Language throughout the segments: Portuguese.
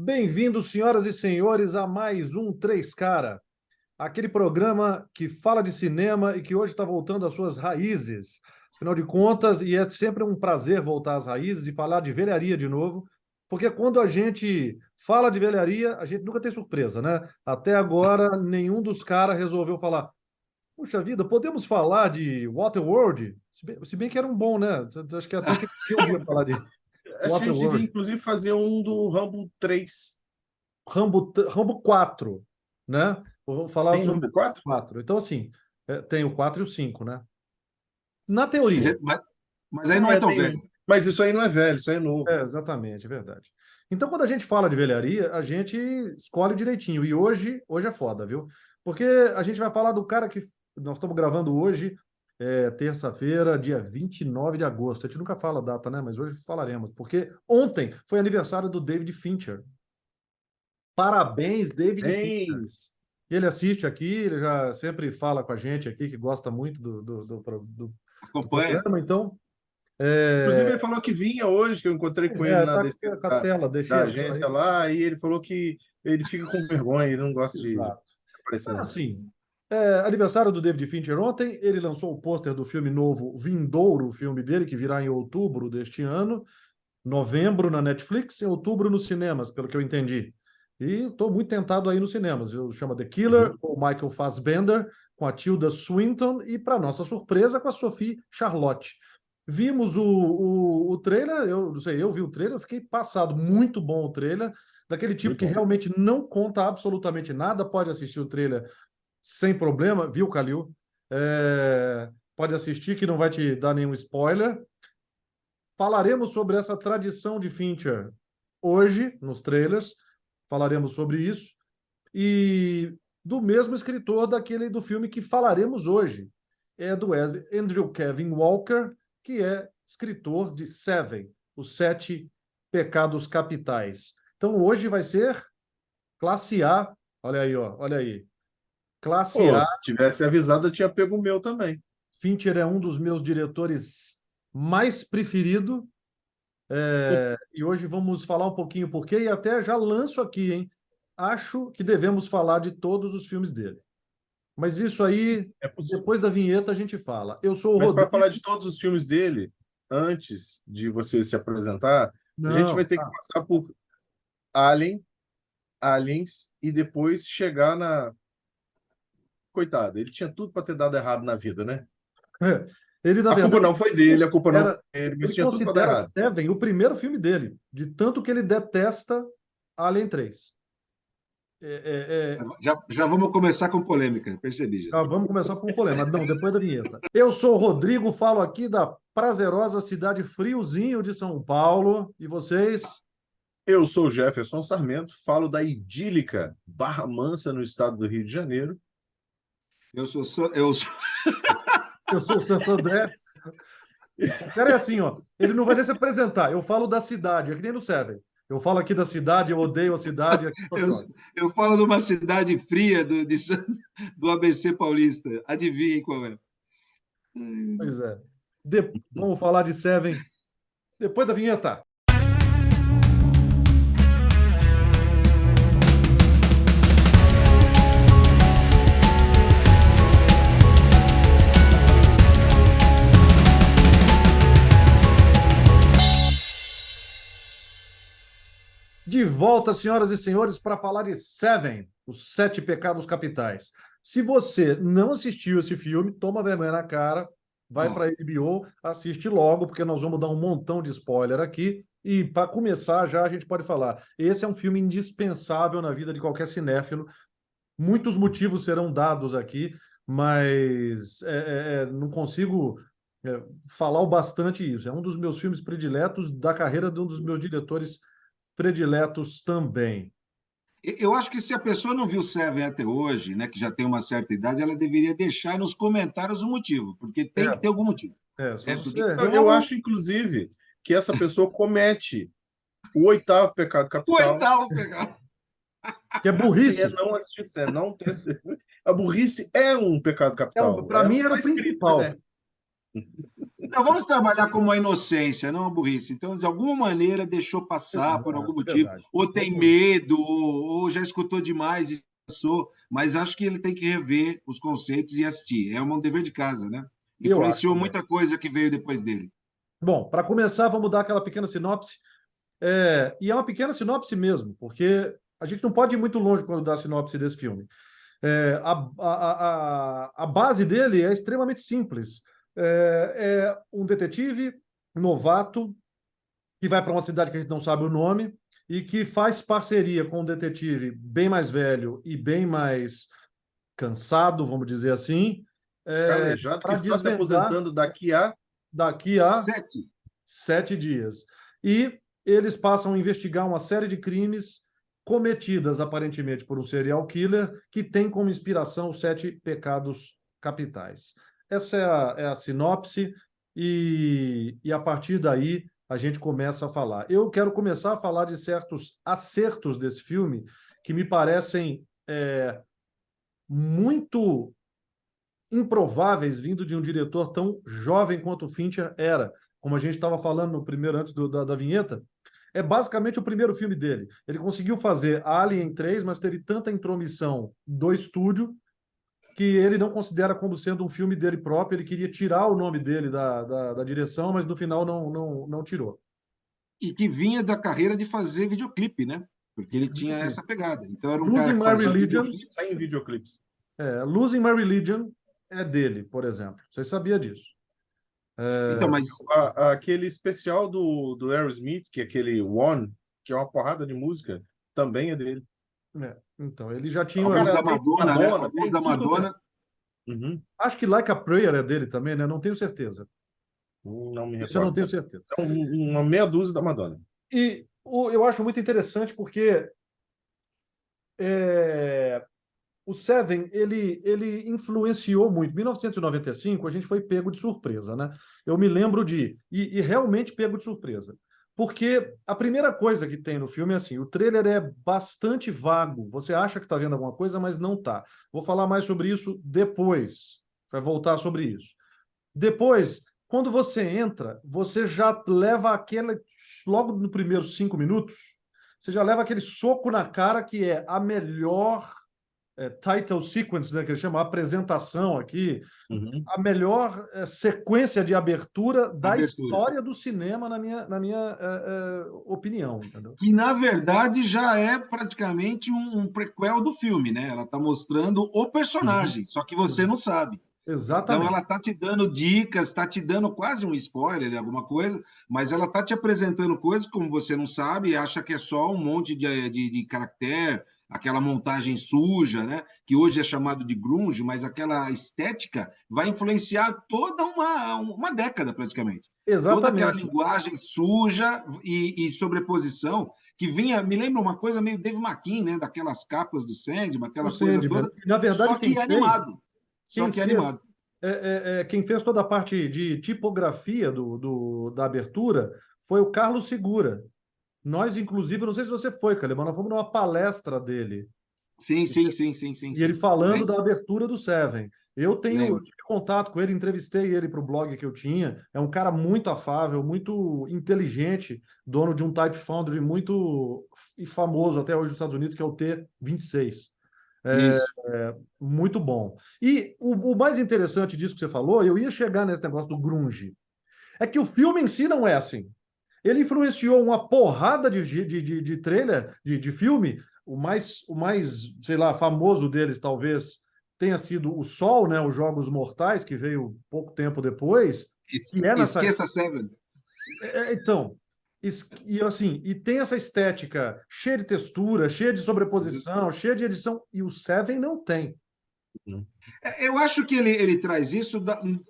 Bem-vindos, senhoras e senhores, a mais um Três Cara, aquele programa que fala de cinema e que hoje está voltando às suas raízes. Afinal de contas, e é sempre um prazer voltar às raízes e falar de velharia de novo, porque quando a gente fala de velharia, a gente nunca tem surpresa, né? Até agora, nenhum dos caras resolveu falar: puxa vida, podemos falar de Waterworld? Se bem que era um bom, né? Acho que até que eu ouvia falar de Acho que a gente devia, Waterworld. inclusive, fazer um do Rambo 3. Rambo 4, né? Vou falar Tem sobre Rambo 4? o 4. Então, assim, tem o 4 e o 5, né? Na Mas, teoria. mas aí não é tão Tem um. velho. Mas isso aí não é velho, isso aí é novo. Exatamente, é verdade. Então, quando a gente fala de velharia, a gente escolhe direitinho. E hoje é foda, viu? Porque a gente vai falar do cara que nós estamos gravando hoje, terça-feira, dia 29 de agosto. A gente nunca fala a data, né? Mas hoje falaremos. Porque ontem foi aniversário do David Fincher. Parabéns, David Fincher. Parabéns. Ele assiste aqui, ele já sempre fala com a gente aqui, que gosta muito do Acompanha. programa, então. Inclusive, ele falou que vinha hoje, que eu encontrei Pois com ele é, na tá descida com a da, tela, deixei da a tela aí. agência lá, e ele falou que ele fica com vergonha, ele não gosta de Exato. aparecer, não. Assim, aniversário do David Fincher ontem, ele lançou o pôster do filme novo Vindouro, o filme dele, que virá em outubro deste ano, novembro na Netflix, em outubro nos cinemas, pelo que eu entendi. E estou muito tentado aí nos cinemas, viu? Chama The Killer, Uhum. com o Michael Fassbender, com a Tilda Swinton e, para nossa surpresa, com a Sophie Charlotte. Vimos o trailer, eu não sei, eu vi o trailer, eu fiquei passado, muito bom o trailer, daquele tipo Muito que bom. realmente não conta absolutamente nada, pode assistir o trailer sem problema, viu, Calil? Pode assistir que não vai te dar nenhum spoiler. Falaremos sobre essa tradição de Fincher hoje, nos trailers, falaremos sobre isso, e do mesmo escritor daquele do filme que falaremos hoje, é do Andrew Kevin Walker, que é escritor de Seven, Os Sete Pecados Capitais. Então hoje vai ser classe A, olha aí, ó, olha aí, classe Pô, A. se tivesse avisado, eu tinha pego o meu também. Fincher é um dos meus diretores mais preferido. E hoje vamos falar um pouquinho por quê, e até já lanço aqui, hein? Acho que devemos falar de todos os filmes dele. Mas isso aí, É possível. depois da vinheta, a gente fala. Eu sou o Mas para Rodrigo. falar de todos os filmes dele, antes de você se apresentar, a gente vai Não, ter que passar por Alien, Aliens, e depois chegar na. Coitado, ele tinha tudo para ter dado errado na vida, né? ele, na A culpa verdade, não foi dele, a culpa não foi considera, dele, mas ele tinha tudo para dar considera errado. Seven o primeiro filme dele, de tanto que ele detesta Alien 3. Já vamos começar com polêmica, percebi já. Já vamos começar com um polêmica. Não, depois da vinheta. Eu sou o Rodrigo, falo aqui da prazerosa cidade friozinho de São Paulo. E vocês? Eu sou o Jefferson Sarmento, falo da idílica Barra Mansa, no estado do Rio de Janeiro. Eu sou Eu sou o Santo André. O cara é assim, ó. Ele não vai nem se apresentar. Eu falo da cidade, é que nem no Seven. Eu falo aqui da cidade, eu odeio a cidade, aqui tô eu, assim, ó. eu falo de uma cidade fria do ABC Paulista. Adivinhem qual é? Pois é. Vamos falar de Seven depois da vinheta. De volta, senhoras e senhores, para falar de Seven, Os Sete Pecados Capitais. Se você não assistiu esse filme, toma vergonha na cara, vai para a Não. HBO, assiste logo, porque nós vamos dar um montão de spoiler aqui. E para começar, já a gente pode falar: esse é um filme indispensável na vida de qualquer cinéfilo. Muitos motivos serão dados aqui, mas não consigo falar o bastante isso. É um dos meus filmes prediletos da carreira de um dos meus diretores prediletos também. Eu acho que se a pessoa não viu Seven até hoje, né, que já tem uma certa idade, ela deveria deixar nos comentários o motivo, porque tem que ter algum motivo. Só se Porque você... Eu acho, inclusive, que essa pessoa comete o oitavo pecado capital, coitado, pegar. Que é que é burrice. não assistir série, não ter. A burrice é um pecado capital. Para mim Não era está o escrito, mas principal. é. Então vamos trabalhar como a inocência, não a burrice. Então, de alguma maneira, deixou passar por algum Exato, é motivo, verdade. ou tem medo, ou já escutou demais e passou, mas acho que ele tem que rever os conceitos e assistir. É um dever de casa, né? Eu acho Influenciou também. muita coisa que veio depois dele. Bom, para começar, vamos dar aquela pequena sinopse. E é uma pequena sinopse mesmo, porque a gente não pode ir muito longe quando dá a sinopse desse filme. A base dele é extremamente simples. É um detetive novato que vai para uma cidade que a gente não sabe o nome e que faz parceria com um detetive bem mais velho e bem mais cansado, vamos dizer assim, Calejado, que para está se desvendar aposentando daqui a... daqui a 7. 7 dias. E eles passam a investigar uma série de crimes cometidas aparentemente por um serial killer que tem como inspiração os 7 pecados capitais. Essa é a sinopse e a partir daí a gente começa a falar. Eu quero começar a falar de certos acertos desse filme que me parecem muito improváveis vindo de um diretor tão jovem quanto o Fincher era. Como a gente estava falando no primeiro, antes da vinheta, é basicamente o primeiro filme dele. Ele conseguiu fazer Alien 3, mas teve tanta intromissão do estúdio que ele não considera como sendo um filme dele próprio. Ele queria tirar o nome dele da direção, mas no final não tirou. E que vinha da carreira de fazer videoclipe, né? Porque ele tinha essa pegada. Então era um cara Losing que My fazia Religion, videoclipe. Sem videoclipes. Losing My Religion é dele, por exemplo. Você sabia disso? Sim, Então, mas aquele especial do Aerosmith, que é aquele One, que é uma porrada de música, também é dele. Então, ele já tinha. alguns Cara, da tem Madonna, né? Madonna, Alguns tem da tudo, né? Madonna. Uhum. Acho que Like a Prayer é dele também, né? Não tenho certeza. Não me Isso eu não recordo. tenho certeza. São uma meia dúzia da Madonna. E eu acho muito interessante porque o Seven, ele influenciou muito. Em 1995, a gente foi pego de surpresa, né? Eu me lembro e realmente pego de surpresa. Porque a primeira coisa que tem no filme é assim, o trailer é bastante vago. Você acha que está vendo alguma coisa, mas não está. Vou falar mais sobre isso depois. Vai voltar sobre isso. Depois, quando você entra, você já leva aquele, logo no primeiros 5 minutos, você já leva aquele soco na cara que é a melhor title sequence, né, que eles chamam, a apresentação aqui, Uhum. a melhor sequência de abertura da Abertura. história do cinema, na minha opinião. Entendeu? Que, na verdade, já é praticamente um prequel do filme, né? Ela está mostrando o personagem, só que você não sabe. Então, Exatamente. ela está te dando dicas, está te dando quase um spoiler de alguma coisa, mas ela está te apresentando coisas como você não sabe, acha que é só um monte de caractere, aquela montagem suja, né? Que hoje é chamado de grunge, mas aquela estética vai influenciar toda uma década, praticamente. Toda aquela Exatamente. linguagem suja e sobreposição que vinha, me lembra uma coisa meio Dave McKean, né? Daquelas capas do Sandman, O aquela coisa Sandman. toda, Na verdade, só que animado. Só quem que animado. fez, quem fez toda a parte de tipografia da abertura foi o Carlos Segura. Nós, inclusive, não sei se você foi, Caleb, mas nós fomos numa palestra dele. Sim, sim, sim, sim, sim, E ele sim. falando da Lembro, abertura do Seven. Eu lembro. tive contato com ele, entrevistei ele para o blog que eu tinha. É um cara muito afável, muito inteligente, dono de um Type Foundry muito famoso até hoje nos Estados Unidos, que é o T26. Isso. Muito bom. E o mais interessante disso que você falou, eu ia chegar nesse negócio do grunge, é que o filme em si não é assim. Ele influenciou uma porrada de trailer, de filme. O mais, sei lá, famoso deles talvez tenha sido o Sol, né? Os Jogos Mortais, que veio pouco tempo depois. E é nessa. Esqueça Seven. Então, e assim, e tem essa estética cheia de textura, cheia de sobreposição, cheia de edição, e o Seven não tem. Eu acho que ele traz isso,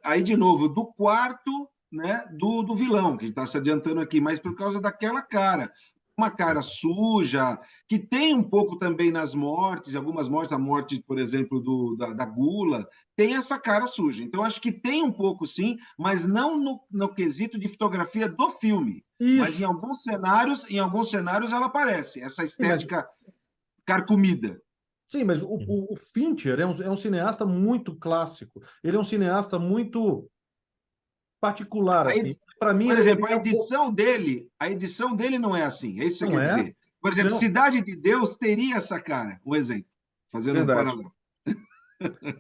aí de novo, do quarto, né, do vilão, que está se adiantando aqui, mas por causa daquela cara. Uma cara suja, que tem um pouco também nas mortes, algumas mortes, a morte, por exemplo, da Gula, tem essa cara suja. Então, acho que tem um pouco, sim, mas não no quesito de fotografia do filme. Mas Isso. em alguns cenários ela aparece, essa Sim, mas, estética carcomida. sim, mas o Fincher é um cineasta muito clássico. Ele é um cineasta muito particular, A assim. Para mim, Por ele exemplo, é um pouco... a edição dele não é assim, é isso que você Não quer é? dizer. Por exemplo, Não. Cidade de Deus teria essa cara, um exemplo, fazendo um Verdade. paralelo.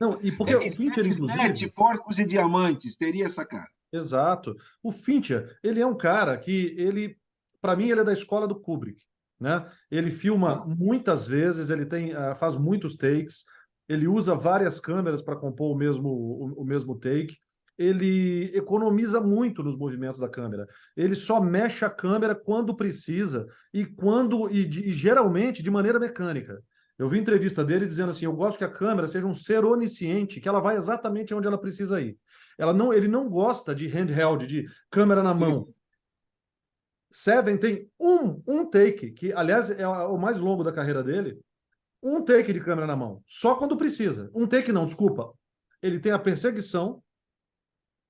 Não, e porque o Fincher, Snatch, inclusive... Porcos e Diamantes, teria essa cara. Exato. O Fincher, ele é um cara que para mim, ele é da escola do Kubrick, né? Ele filma Ah, muitas vezes, ele faz muitos takes, ele usa várias câmeras para compor o mesmo take. Ele economiza muito nos movimentos da câmera. Ele só mexe a câmera quando precisa e geralmente de maneira mecânica. Eu vi entrevista dele dizendo assim: eu gosto que a câmera seja um ser onisciente, que ela vai exatamente onde ela precisa ir. Ele não gosta de handheld, de câmera na sim, mão. sim. Seven tem um take, que aliás é o mais longo da carreira dele, um take de câmera na mão, só quando precisa. Um take não, desculpa. Ele tem a perseguição,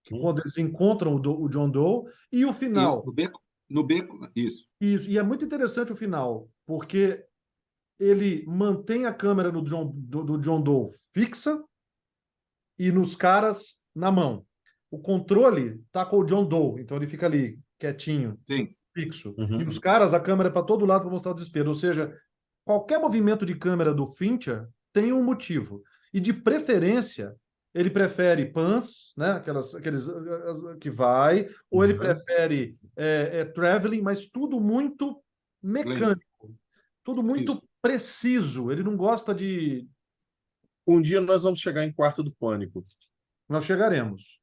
que quando eles encontram o John Doe, e o Isso, final. no beco, isso. Isso, e é muito interessante o final, porque ele mantém a câmera do John Doe fixa e nos caras na mão. O controle tá com o John Doe, então ele fica ali, quietinho, Sim, fixo. E Uhum. os caras, a câmera é para todo lado para mostrar o desespero. Ou seja, qualquer movimento de câmera do Fincher tem um motivo. E de preferência, ele prefere pans, né? Aqueles que vai, ou ele Uhum. prefere traveling, mas tudo muito lento, mecânico, tudo muito isso. preciso. Ele não gosta de. Um dia nós vamos chegar em Quarto do Pânico Nós chegaremos.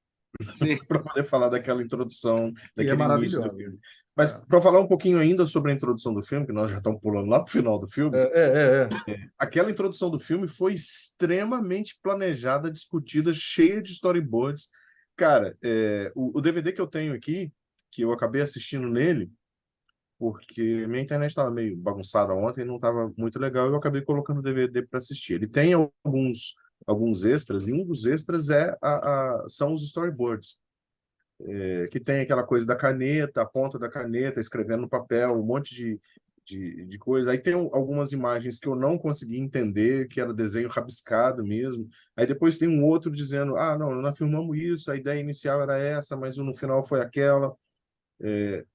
Sim. para poder falar daquela introdução, Que é daquele início do maravilhosa. filme. Mas É. para falar um pouquinho ainda sobre a introdução do filme, que nós já estamos pulando lá para o final do É, filme, é, é, é. aquela introdução do filme foi extremamente planejada, discutida, cheia de storyboards. Cara, o DVD que eu tenho aqui, que eu acabei assistindo nele, porque minha internet estava meio bagunçada ontem, não estava muito legal, eu acabei colocando o DVD para assistir. Ele tem alguns extras, e um dos extras são os storyboards, que tem aquela coisa da caneta, a ponta da caneta, escrevendo no papel, um monte de coisa. Aí tem algumas imagens que eu não consegui entender, que era desenho rabiscado mesmo. Aí depois tem um outro dizendo, ah, não, nós filmamos isso, a ideia inicial era essa, mas no final foi aquela.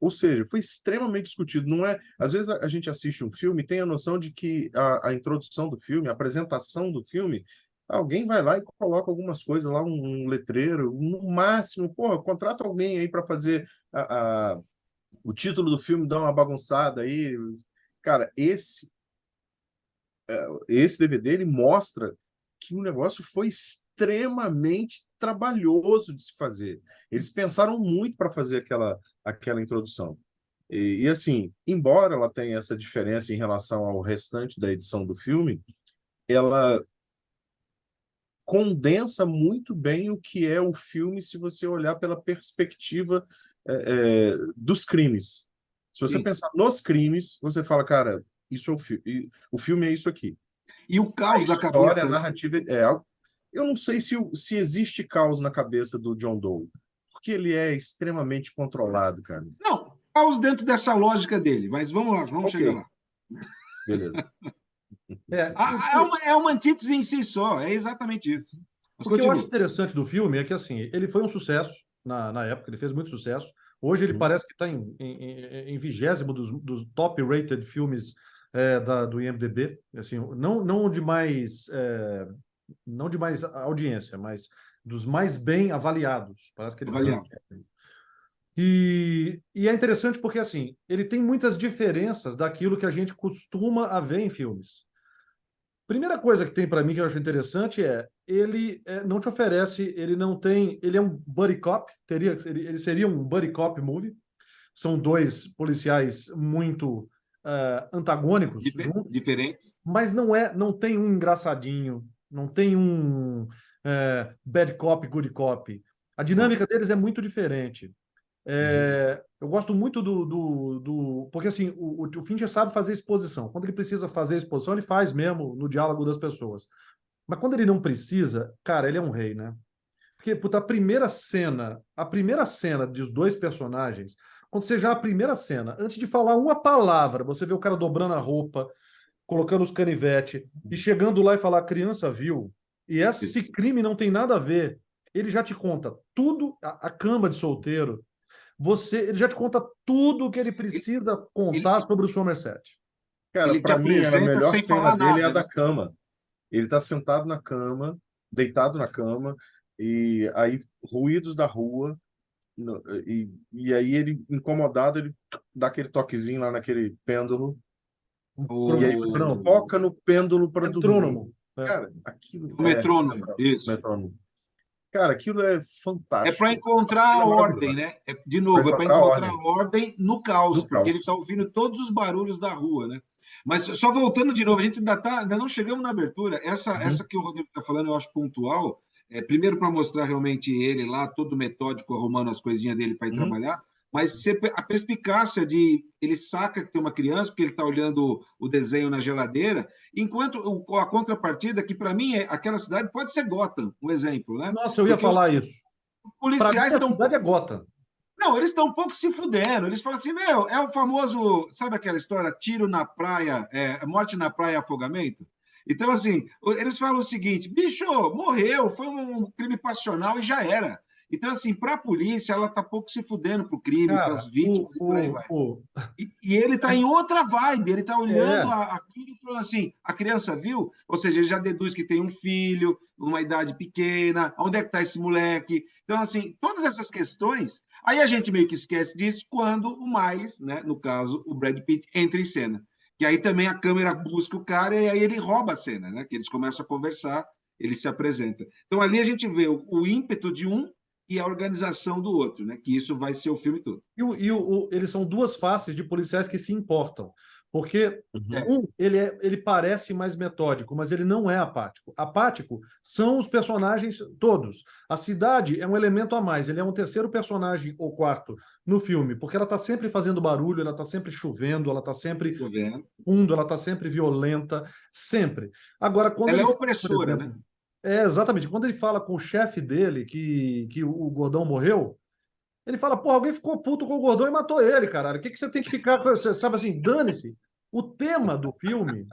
Ou seja, foi extremamente discutido. Não é? Às vezes a gente assiste um filme e tem a noção de que a introdução do filme, a apresentação do filme, alguém vai lá e coloca algumas coisas lá, um letreiro, no máximo, porra, contrata alguém aí para fazer o título do filme, dar uma bagunçada aí. Cara, esse DVD ele mostra que o negócio foi extremamente trabalhoso de se fazer. Eles pensaram muito para fazer aquela introdução. E assim, embora ela tenha essa diferença em relação ao restante da edição do filme, ela condensa muito bem o que é o filme se você olhar pela perspectiva dos crimes. Se você Sim. pensar nos crimes, você fala, cara, isso é o filme é isso aqui. E o A caos da história, a cabeça. narrativa é algo. Eu não sei se existe caos na cabeça do John Doe, porque ele é extremamente controlado, cara. Não, caos dentro dessa lógica dele, mas vamos lá, vamos Ok, chegar lá. beleza. É, É uma antítese em si só, é exatamente isso. Mas o que eu acho continua. interessante do filme é que assim, ele foi um sucesso na época, ele fez muito sucesso. Hoje ele parece que está em 20º dos top rated filmes do IMDb, assim, não de mais audiência, mas dos mais bem avaliados. Parece que ele está. Avaliar. E é interessante porque assim, ele tem muitas diferenças daquilo que a gente costuma a ver em filmes. Primeira coisa que tem para mim que eu acho interessante ele não te oferece, ele não tem, ele é um buddy cop, ele seria um buddy cop movie. São dois policiais muito antagônicos juntos, Diferentes. mas não tem um engraçadinho, não tem um bad cop, good cop. A Não. dinâmica deles é muito diferente. Eu gosto muito porque assim, o Fincher sabe fazer exposição. Quando ele precisa fazer exposição, ele faz mesmo no diálogo das pessoas. Mas quando ele não precisa, cara, ele é um rei, né? Porque, puta, a primeira cena dos dois personagens, quando você já a primeira cena, antes de falar uma palavra, você vê o cara dobrando a roupa, colocando os canivete e chegando lá e falar, a criança viu, e esse Isso. crime não tem nada a ver ele já te conta tudo, a cama de solteiro, ele já te conta tudo o que ele precisa Ele, contar sobre o Somerset. Cara, ele te pra mim, a apresenta melhor sem cena falar dele é a nada, da né? cama. Ele tá sentado na cama, deitado na cama, e aí ruídos da rua, e aí ele, incomodado, ele dá aquele toquezinho lá naquele pêndulo, e aí você O foca no pêndulo para dormir. Metrônomo, né? Cara, aquilo metrônomo, isso. metrônomo. Cara, aquilo é É para fantástico. Uma encontrar a cena ordem, maravilhosa. né? De Para novo, é para encontrar a encontrar a ordem ordem no caos, no porque ele está caos. ouvindo todos os barulhos da rua, né? Mas só voltando de novo, a gente ainda não chegamos na abertura. Essa Uhum, que o Rodrigo está falando, eu acho pontual. Primeiro para mostrar realmente ele lá, todo metódico, arrumando as coisinhas dele para ir uhum, trabalhar, mas a perspicácia de ele saca que tem uma criança, porque ele está olhando o desenho na geladeira, enquanto a contrapartida, que para mim aquela cidade pode ser Gotham, um exemplo, né? Nossa, eu ia Porque os falar isso. Para mim, policiais a estão cidade é Gotham. não, eles estão um pouco se fudendo. Eles falam assim, meu, é o famoso, sabe aquela história, tiro na praia, morte na praia, afogamento? Então, assim, eles falam o seguinte, bicho, morreu, foi um crime passional e já era. Então, assim, para a polícia, ela está pouco se fudendo para o crime, para as Cara, vítimas e por aí vai. E ele está em outra vibe, ele está olhando é, aquilo e falando assim: a criança viu? Ou seja, ele já deduz que tem um filho, uma idade pequena, onde é que está esse moleque? Então, assim, todas essas questões. Aí a gente meio que esquece disso quando o Miles, né, no caso, o Brad Pitt, entra em cena. Que aí também a câmera busca o cara e aí ele rouba a cena, né? Que eles começam a conversar, ele se apresenta. Então ali a gente vê o ímpeto de um e a organização do outro, né? Que isso vai ser o filme todo. eles são duas faces de policiais que se importam. Porque uhum, É, ele parece mais metódico, mas ele não é apático. Apático são os personagens todos. A cidade é um elemento a mais, ele é um terceiro personagem ou quarto no filme, porque ela está sempre fazendo barulho, ela está sempre chovendo, ela está sempre estou vendo. fundo, ela está sempre violenta, sempre. Agora, quando Ela ele é fala, por opressora, né? exemplo, exatamente, quando ele fala com o chefe dele que o Gordão morreu, ele fala, pô, alguém ficou puto com o Gordão e matou ele, caralho. O que que você tem que ficar, você sabe assim, dane-se. O tema do filme,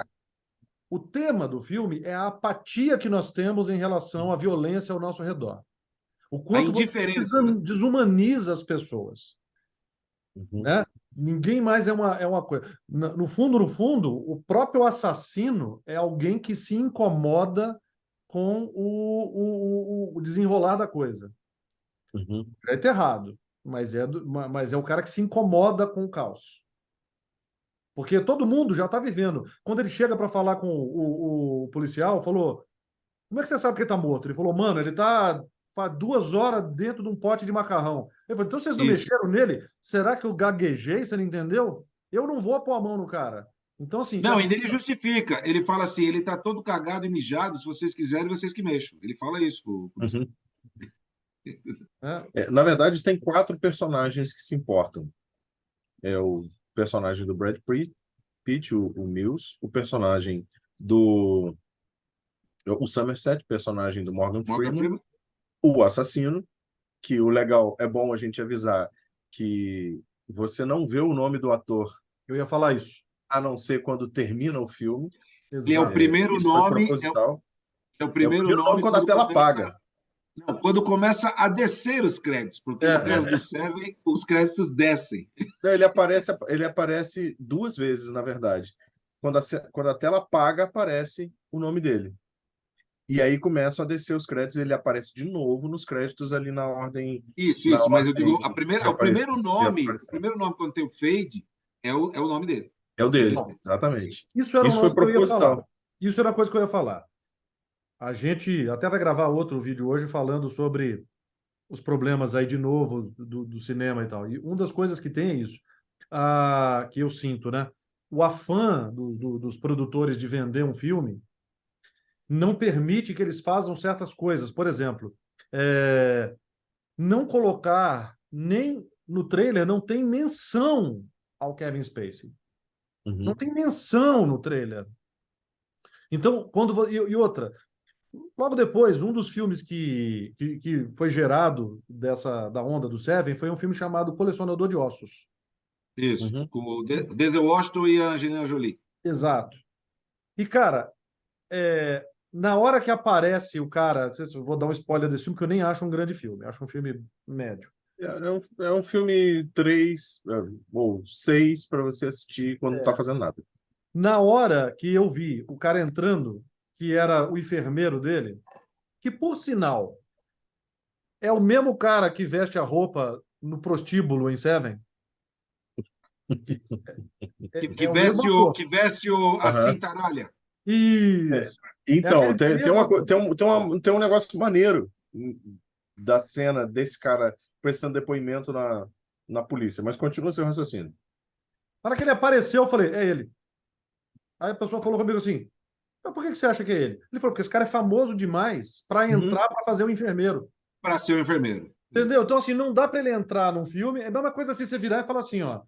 o tema do filme é a apatia que nós temos em relação à violência ao nosso redor. O A quanto você indiferença, né? desumaniza as pessoas, uhum, né? Ninguém mais é uma coisa. No fundo, o próprio assassino é alguém que se incomoda com o desenrolar da coisa. uhum. É errado, mas é o cara que se incomoda com o caos. Porque todo mundo já está vivendo. Quando ele chega para falar com o policial, falou: Como é que você sabe que ele está morto? Ele falou: Mano, ele está faz 2 horas dentro de um pote de macarrão. Ele falou: Então vocês não Isso. mexeram nele? Será que eu gaguejei? Você não entendeu? Eu não vou pôr a mão no cara. Então, assim, Não, ainda ele justifica. Ele fala assim: ele está todo cagado e mijado. Se vocês quiserem, vocês que mexam. Ele fala isso pro policial. Uhum. é, Na verdade, tem quatro personagens que se importam. É o personagem do Brad Pitt, o Mills, o personagem do o Somerset, personagem do Morgan Morgan Freeman, Freeman. o assassino, que o legal é bom a gente avisar que você não vê o nome do ator eu ia falar isso. a não ser quando termina o filme. Ele é o Exato. primeiro Isso foi nome. proposital. É o É o primeiro primeiro nome nome quando a quando tela começa. apaga. Não, quando começa a descer os créditos, porque no caso do Seven, os créditos descem. Não, ele aparece duas vezes, na verdade. Quando a tela apaga, aparece o nome dele. E aí começam a descer os créditos, ele aparece de novo nos créditos ali na Isso, mas eu digo, ordem o de aparição. primeiro nome quando tem o fade é o nome dele. É o dele, Infelizmente. Sim. exatamente. Isso era um Isso foi nome que eu ia falar. proposital. Isso era uma coisa que eu ia falar. A gente até vai gravar outro vídeo hoje falando sobre os problemas aí de novo do cinema e tal. E uma das coisas que tem é isso, que eu sinto, né? O afã dos produtores de vender um filme não permite que eles façam certas coisas. Por exemplo, não colocar nem no trailer, não tem menção ao Kevin Spacey. Não Uhum, tem menção no trailer. Então, e outra, logo depois, um dos filmes que foi gerado da onda do Seven foi um filme chamado Colecionador de Ossos. Isso, uhum, com o Denzel Washington e a Angelina Jolie. Exato. E, cara, Na hora que aparece o cara, eu vou dar um spoiler desse filme, que eu nem acho um grande filme, acho um filme médio. É um filme 3 ou 6 para você assistir quando não tá fazendo nada. Na hora que eu vi o cara entrando, que era o enfermeiro dele, que por sinal é o mesmo cara que veste a roupa no prostíbulo em Seven. É o mesmo ator. A Aham. cintaralha. É. Isso. É Então, aquele mesmo ator. tem um negócio maneiro da cena desse cara prestando depoimento na polícia, mas continua seu raciocínio. Na hora que ele apareceu, eu falei, é ele. Aí a pessoa falou comigo assim, então por que você acha que é ele? Ele falou, porque esse cara é famoso demais para Uhum. entrar para fazer o enfermeiro. Para ser o enfermeiro. Entendeu? Então, assim, não dá para ele entrar num filme. É a mesma coisa assim, você virar e falar assim, ó.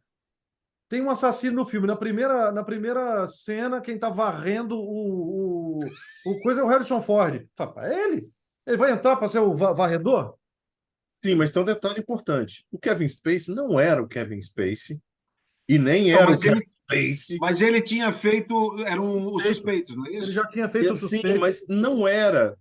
Tem um assassino no filme. Na primeira cena, quem tá varrendo o coisa é o Harrison Ford. Fala, é ele? Ele vai entrar para ser o varredor? Sim, mas tem um detalhe importante. O Kevin Spacey não era o Kevin Spacey e nem Não, era o Kevin Spacey. mas ele tinha feito. Eram os Feito. suspeitos, não é Ele isso? já tinha feito o Sim, suspeito. mas não era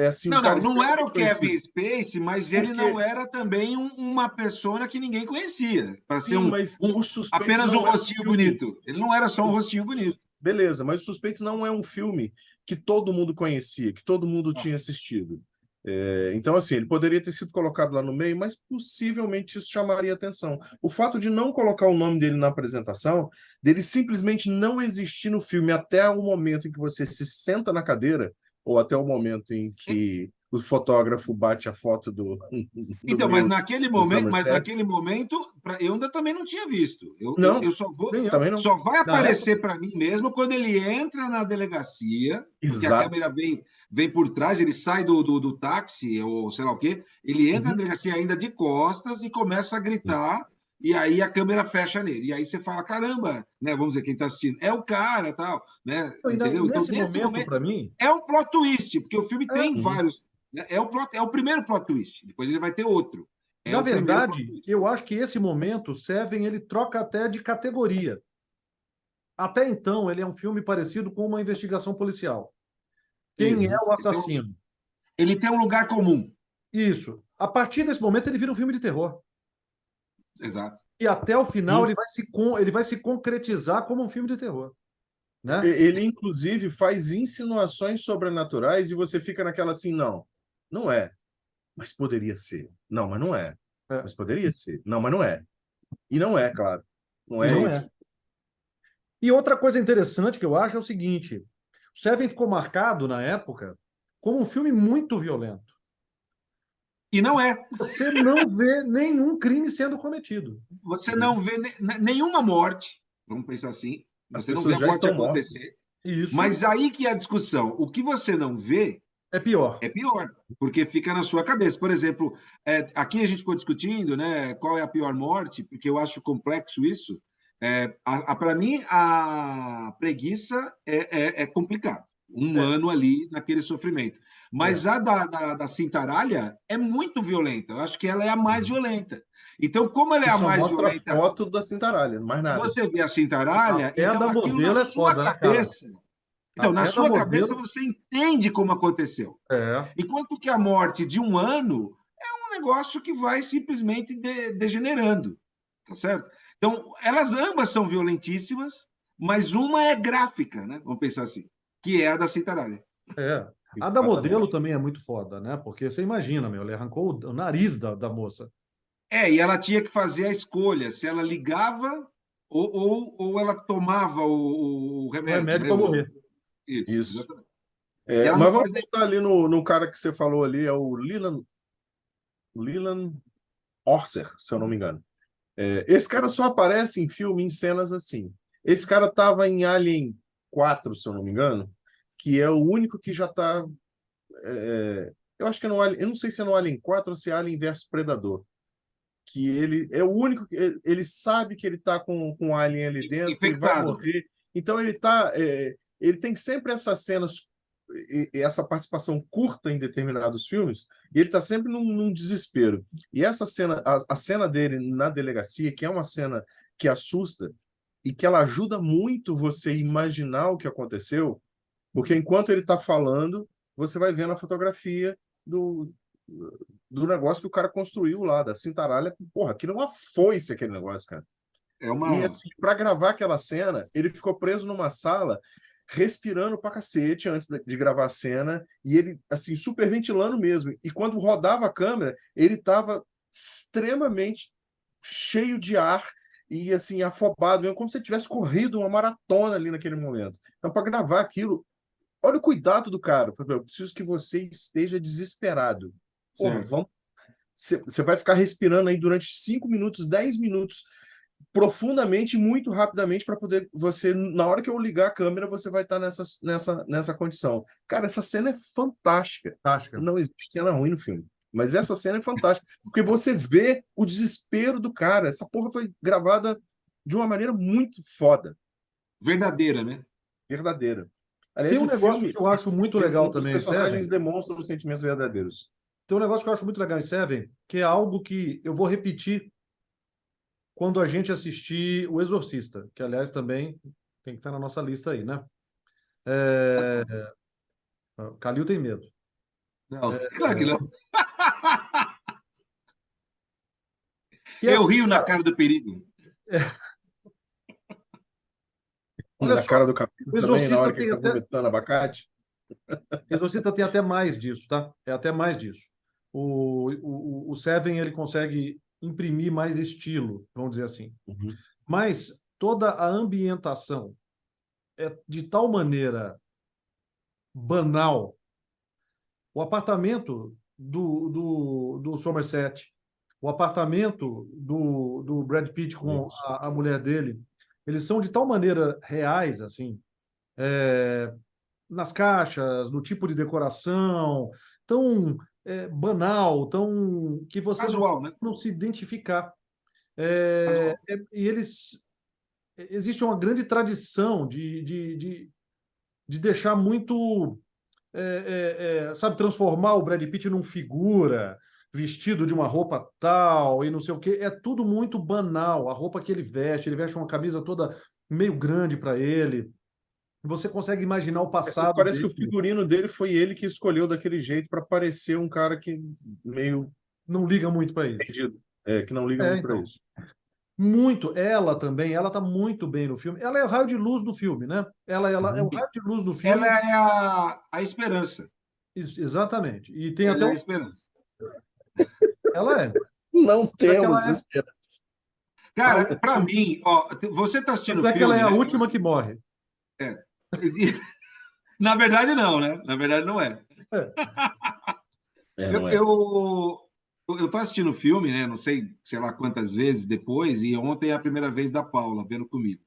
assim um Não, cara não era o extremamente Kevin conhecido. Spacey, mas ele não Porque era também uma persona que ninguém conhecia. Para ser sim, mas os suspeitos apenas um não é um rostinho filme. bonito. Ele não era só um rostinho bonito. Beleza, mas os suspeitos não é um filme que todo mundo conhecia, que todo mundo tinha assistido. Então, assim, ele poderia ter sido colocado lá no meio, mas possivelmente isso chamaria atenção. O fato de não colocar o nome dele na apresentação, dele simplesmente não existir no filme até o momento em que você se senta na cadeira, ou até o momento em que o fotógrafo bate a foto do Então, mas Mills naquele no momento, Somerset. eu ainda também não tinha visto. Não, Eu só vou, Nem eu. também não. só vai Na época, aparecer para mim mesmo quando ele entra na delegacia, porque a Exato. câmera vem por trás, ele sai do táxi, ou sei lá o quê, ele entra na Uhum. delegacia ainda de costas e começa a gritar, e aí a câmera fecha nele. E aí você fala, caramba, né? Vamos dizer, quem está assistindo, é o cara, tal, né? Entendeu? Então, nesse nesse momento, momento, para mim, é um plot twist, porque o filme tem Uhum. vários. Né? É o primeiro plot twist, depois ele vai ter outro. É na o primeiro plot verdade, twist. eu acho que esse momento, Seven, ele troca até de categoria. Até então, ele é um filme parecido com uma investigação policial. Quem é Isso. o Então, assassino? ele tem um lugar comum. Isso. A partir desse momento, ele vira um filme de terror. Exato. E até o final, Sim. ele vai se concretizar como um filme de terror. Né? Ele, inclusive, faz insinuações sobrenaturais e você fica naquela assim, não, não é, mas poderia ser. Não, mas não é. É. Mas poderia ser. Não, mas não é. E não é, claro. Não E é não esse. é. E outra coisa interessante que eu acho é o seguinte: o Seven ficou marcado, na época, como um filme muito violento. E não é. Você não vê nenhum crime sendo cometido. Você Uhum. não vê nenhuma morte, vamos pensar assim. As Você não vê pessoas a já morte estão mortas. acontecer. Isso Mas aí que é a discussão. O que você não vê é pior. é pior, porque fica na sua cabeça. Por exemplo, aqui a gente ficou discutindo, né, qual é a pior morte, porque eu acho complexo isso. Para mim, a preguiça é complicado. Um É, ano ali naquele sofrimento. é. Mas a da cintaralha é muito violenta. Eu acho que ela é a mais violenta. Então, como ela é E a só mais mostra a violenta, foto da cintaralha, mais e nada. você vê a cintaralha, Até a então da aquilo na modelo é sua foda, né, cara? cabeça. Então, na Até a da sua cabeça, modelo. você entende como aconteceu. É, Enquanto que a morte de um ano é um negócio que vai simplesmente degenerando, tá certo? Então, elas ambas são violentíssimas, mas uma é gráfica, né? Vamos pensar assim, que é a da cintaralha. é. A da modelo Exatamente. também é muito foda, né? Porque você imagina, meu, ele arrancou o nariz da moça. E ela tinha que fazer a escolha se ela ligava ou ela tomava o O remédio, remédio né? para morrer. Isso, Isso. exatamente. E ela não Mas vamos faz nem. voltar ali no cara que você falou ali, é o Leland Orser, se eu não me engano. Esse cara só aparece em filme, em cenas assim. Esse cara estava em Alien 4, se eu não me engano, que é o único que já está. Eu acho que é no Alien, eu não sei se é no Alien 4 ou se é Alien versus Predador. Que ele é o único, ele sabe que ele está com um alien ali dentro, que ele vai Infectado. morrer. Então ele tem sempre essas cenas, essa participação curta em determinados filmes, e ele está sempre num desespero. E essa cena, a cena dele na delegacia, que é uma cena que assusta e que ela ajuda muito você a imaginar o que aconteceu, Porque enquanto ele está falando, você vai vendo a fotografia do negócio que o cara construiu lá, da cintaralha. Porra, aquilo é uma foice, aquele negócio, cara. É E, uma. assim, para gravar aquela cena, ele ficou preso numa sala, respirando pra cacete antes de gravar a cena, e ele, assim, superventilando mesmo. E quando rodava a câmera, ele estava extremamente cheio de ar e, assim, afobado, mesmo como se ele tivesse corrido uma maratona ali naquele momento. Então, para gravar aquilo, olha o cuidado do cara. Eu preciso que você esteja desesperado. Porra, Certo. vamos. Você vai ficar respirando aí durante 5 minutos, 10 minutos, profundamente, muito rapidamente, para poder você, na hora que eu ligar a câmera, você vai estar nessa condição. Cara, essa cena é fantástica. Fantástica. Não existe cena ruim no filme. Mas essa cena é fantástica, porque você vê o desespero do cara. Essa porra foi gravada de uma maneira muito foda, Verdadeira, né? verdadeira. Tem Aliás, um o negócio filme, que eu acho muito legal os também, personagens Seven. demonstram os sentimentos verdadeiros. Tem um negócio que eu acho muito legal em Seven, que é algo que eu vou repetir quando a gente assistir O Exorcista, que, aliás, também tem que estar na nossa lista aí, né? É... Calil tem medo. Não, claro que não. E Eu assim, rio na cara, cara do perigo. olha Na só, cara do capítulo o também, na Exorcista hora que ele tem tá até, vomitando abacate. Exorcista tem até mais disso, tá? É até mais disso. O Seven, ele consegue imprimir mais estilo, vamos dizer assim. Uhum. Mas toda a ambientação é de tal maneira banal. O apartamento do Somerset, o apartamento do Brad Pitt com Isso. a mulher dele, eles são de tal maneira reais, assim, nas caixas, no tipo de decoração, tão banal, tão que você Casual, né? não se identificar. Casual. E eles existe uma grande tradição de deixar muito, sabe, transformar o Brad Pitt num figura, vestido de uma roupa tal e não sei o quê. É tudo muito banal. A roupa que ele veste uma camisa toda meio grande para ele. Você consegue imaginar o passado Parece que o dele. figurino dele foi ele que escolheu daquele jeito para parecer um cara que meio Não liga muito para isso. perdido, que não liga É, muito para então. isso. Muito. Ela também, ela tá muito bem no filme. Ela é o raio de luz do filme, né? Ela é o Uhum. raio de luz do Ela filme. é a esperança. Exatamente. E tem até Ela é a um. esperança. Ela é. Não Tanto é que ela temos é. esperança. Cara, para mim, ó, você está assistindo Tanto o é que ela é filme, a né? última que morre. É. Na verdade, não, né? Na verdade, não é. É. Eu, Não é. eu, eu tô assistindo o filme, né? Não sei lá quantas vezes depois, e ontem é a primeira vez da Paula vendo comigo.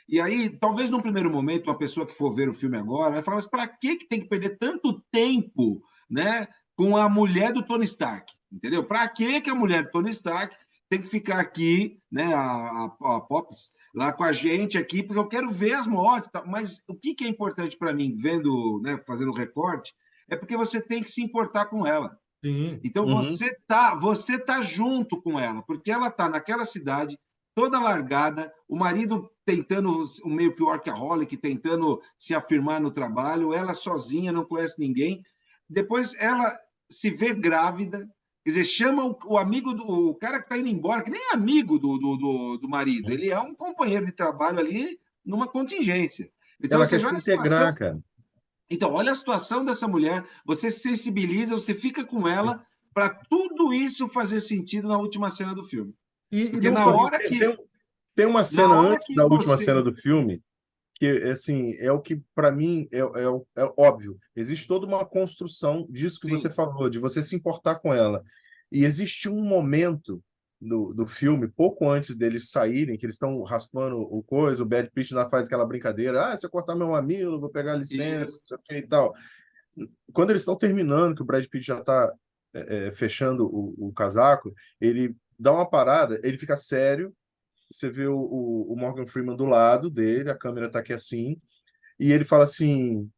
E aí, talvez num primeiro momento, uma pessoa que for ver o filme agora vai falar, mas para que tem que perder tanto tempo, né, com a mulher do Tony Stark? Entendeu? Para que a mulher do Tony Stark tem que ficar aqui, né, a Pops, lá com a gente aqui, porque eu quero ver as mortes. Tá? Mas o que é importante para mim, vendo, né, fazendo o recorte, é porque você tem que se importar com ela. Sim. Então Uhum. você tá junto com ela, porque ela tá naquela cidade toda largada, o marido tentando meio que o workaholic, tentando se afirmar no trabalho, ela sozinha, não conhece ninguém. Depois ela se vê grávida, quer dizer, chama o amigo o cara que está indo embora, que nem é amigo do marido, ele é um companheiro de trabalho ali numa contingência. Então, ou Ela quer seja, se olha a situação. integrar, cara. Então, olha a situação dessa mulher, você se sensibiliza, você fica com ela para tudo isso fazer sentido na última cena do filme. E Porque não na só hora Tem, que tem, tem uma na cena hora antes que da última você cena do filme que, assim, é o que, para mim, é óbvio. Existe toda uma construção disso que você sim, falou, de você se importar com ela. E existe um momento do filme, pouco antes deles saírem, que eles estão raspando o coisa, o Brad Pitt lá faz aquela brincadeira, se eu cortar meu mamilo, eu vou pegar licença, isso, não sei o que e tal. Quando eles estão terminando, que o Brad Pitt já está fechando o casaco, ele dá uma parada, ele fica sério, você vê o Morgan Freeman do lado dele, a câmera tá aqui assim, e ele fala assim,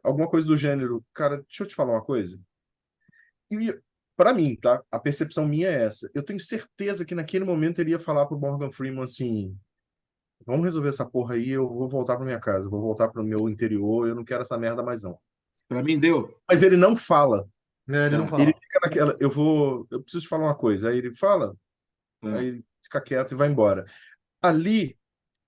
alguma coisa do gênero, cara, deixa eu te falar uma coisa. E para mim, tá? A percepção minha é essa. Eu tenho certeza que naquele momento ele ia falar pro Morgan Freeman assim, Vamos resolver essa porra aí, eu vou voltar pra minha casa, eu vou voltar pro meu interior, eu não quero essa merda mais não. Para mim deu. Mas ele não fala. É, ele não Tá, Ele fala. fica naquela, eu preciso te falar uma coisa. Aí ele fala, aí tá. ele fica quieto e vai embora. Ali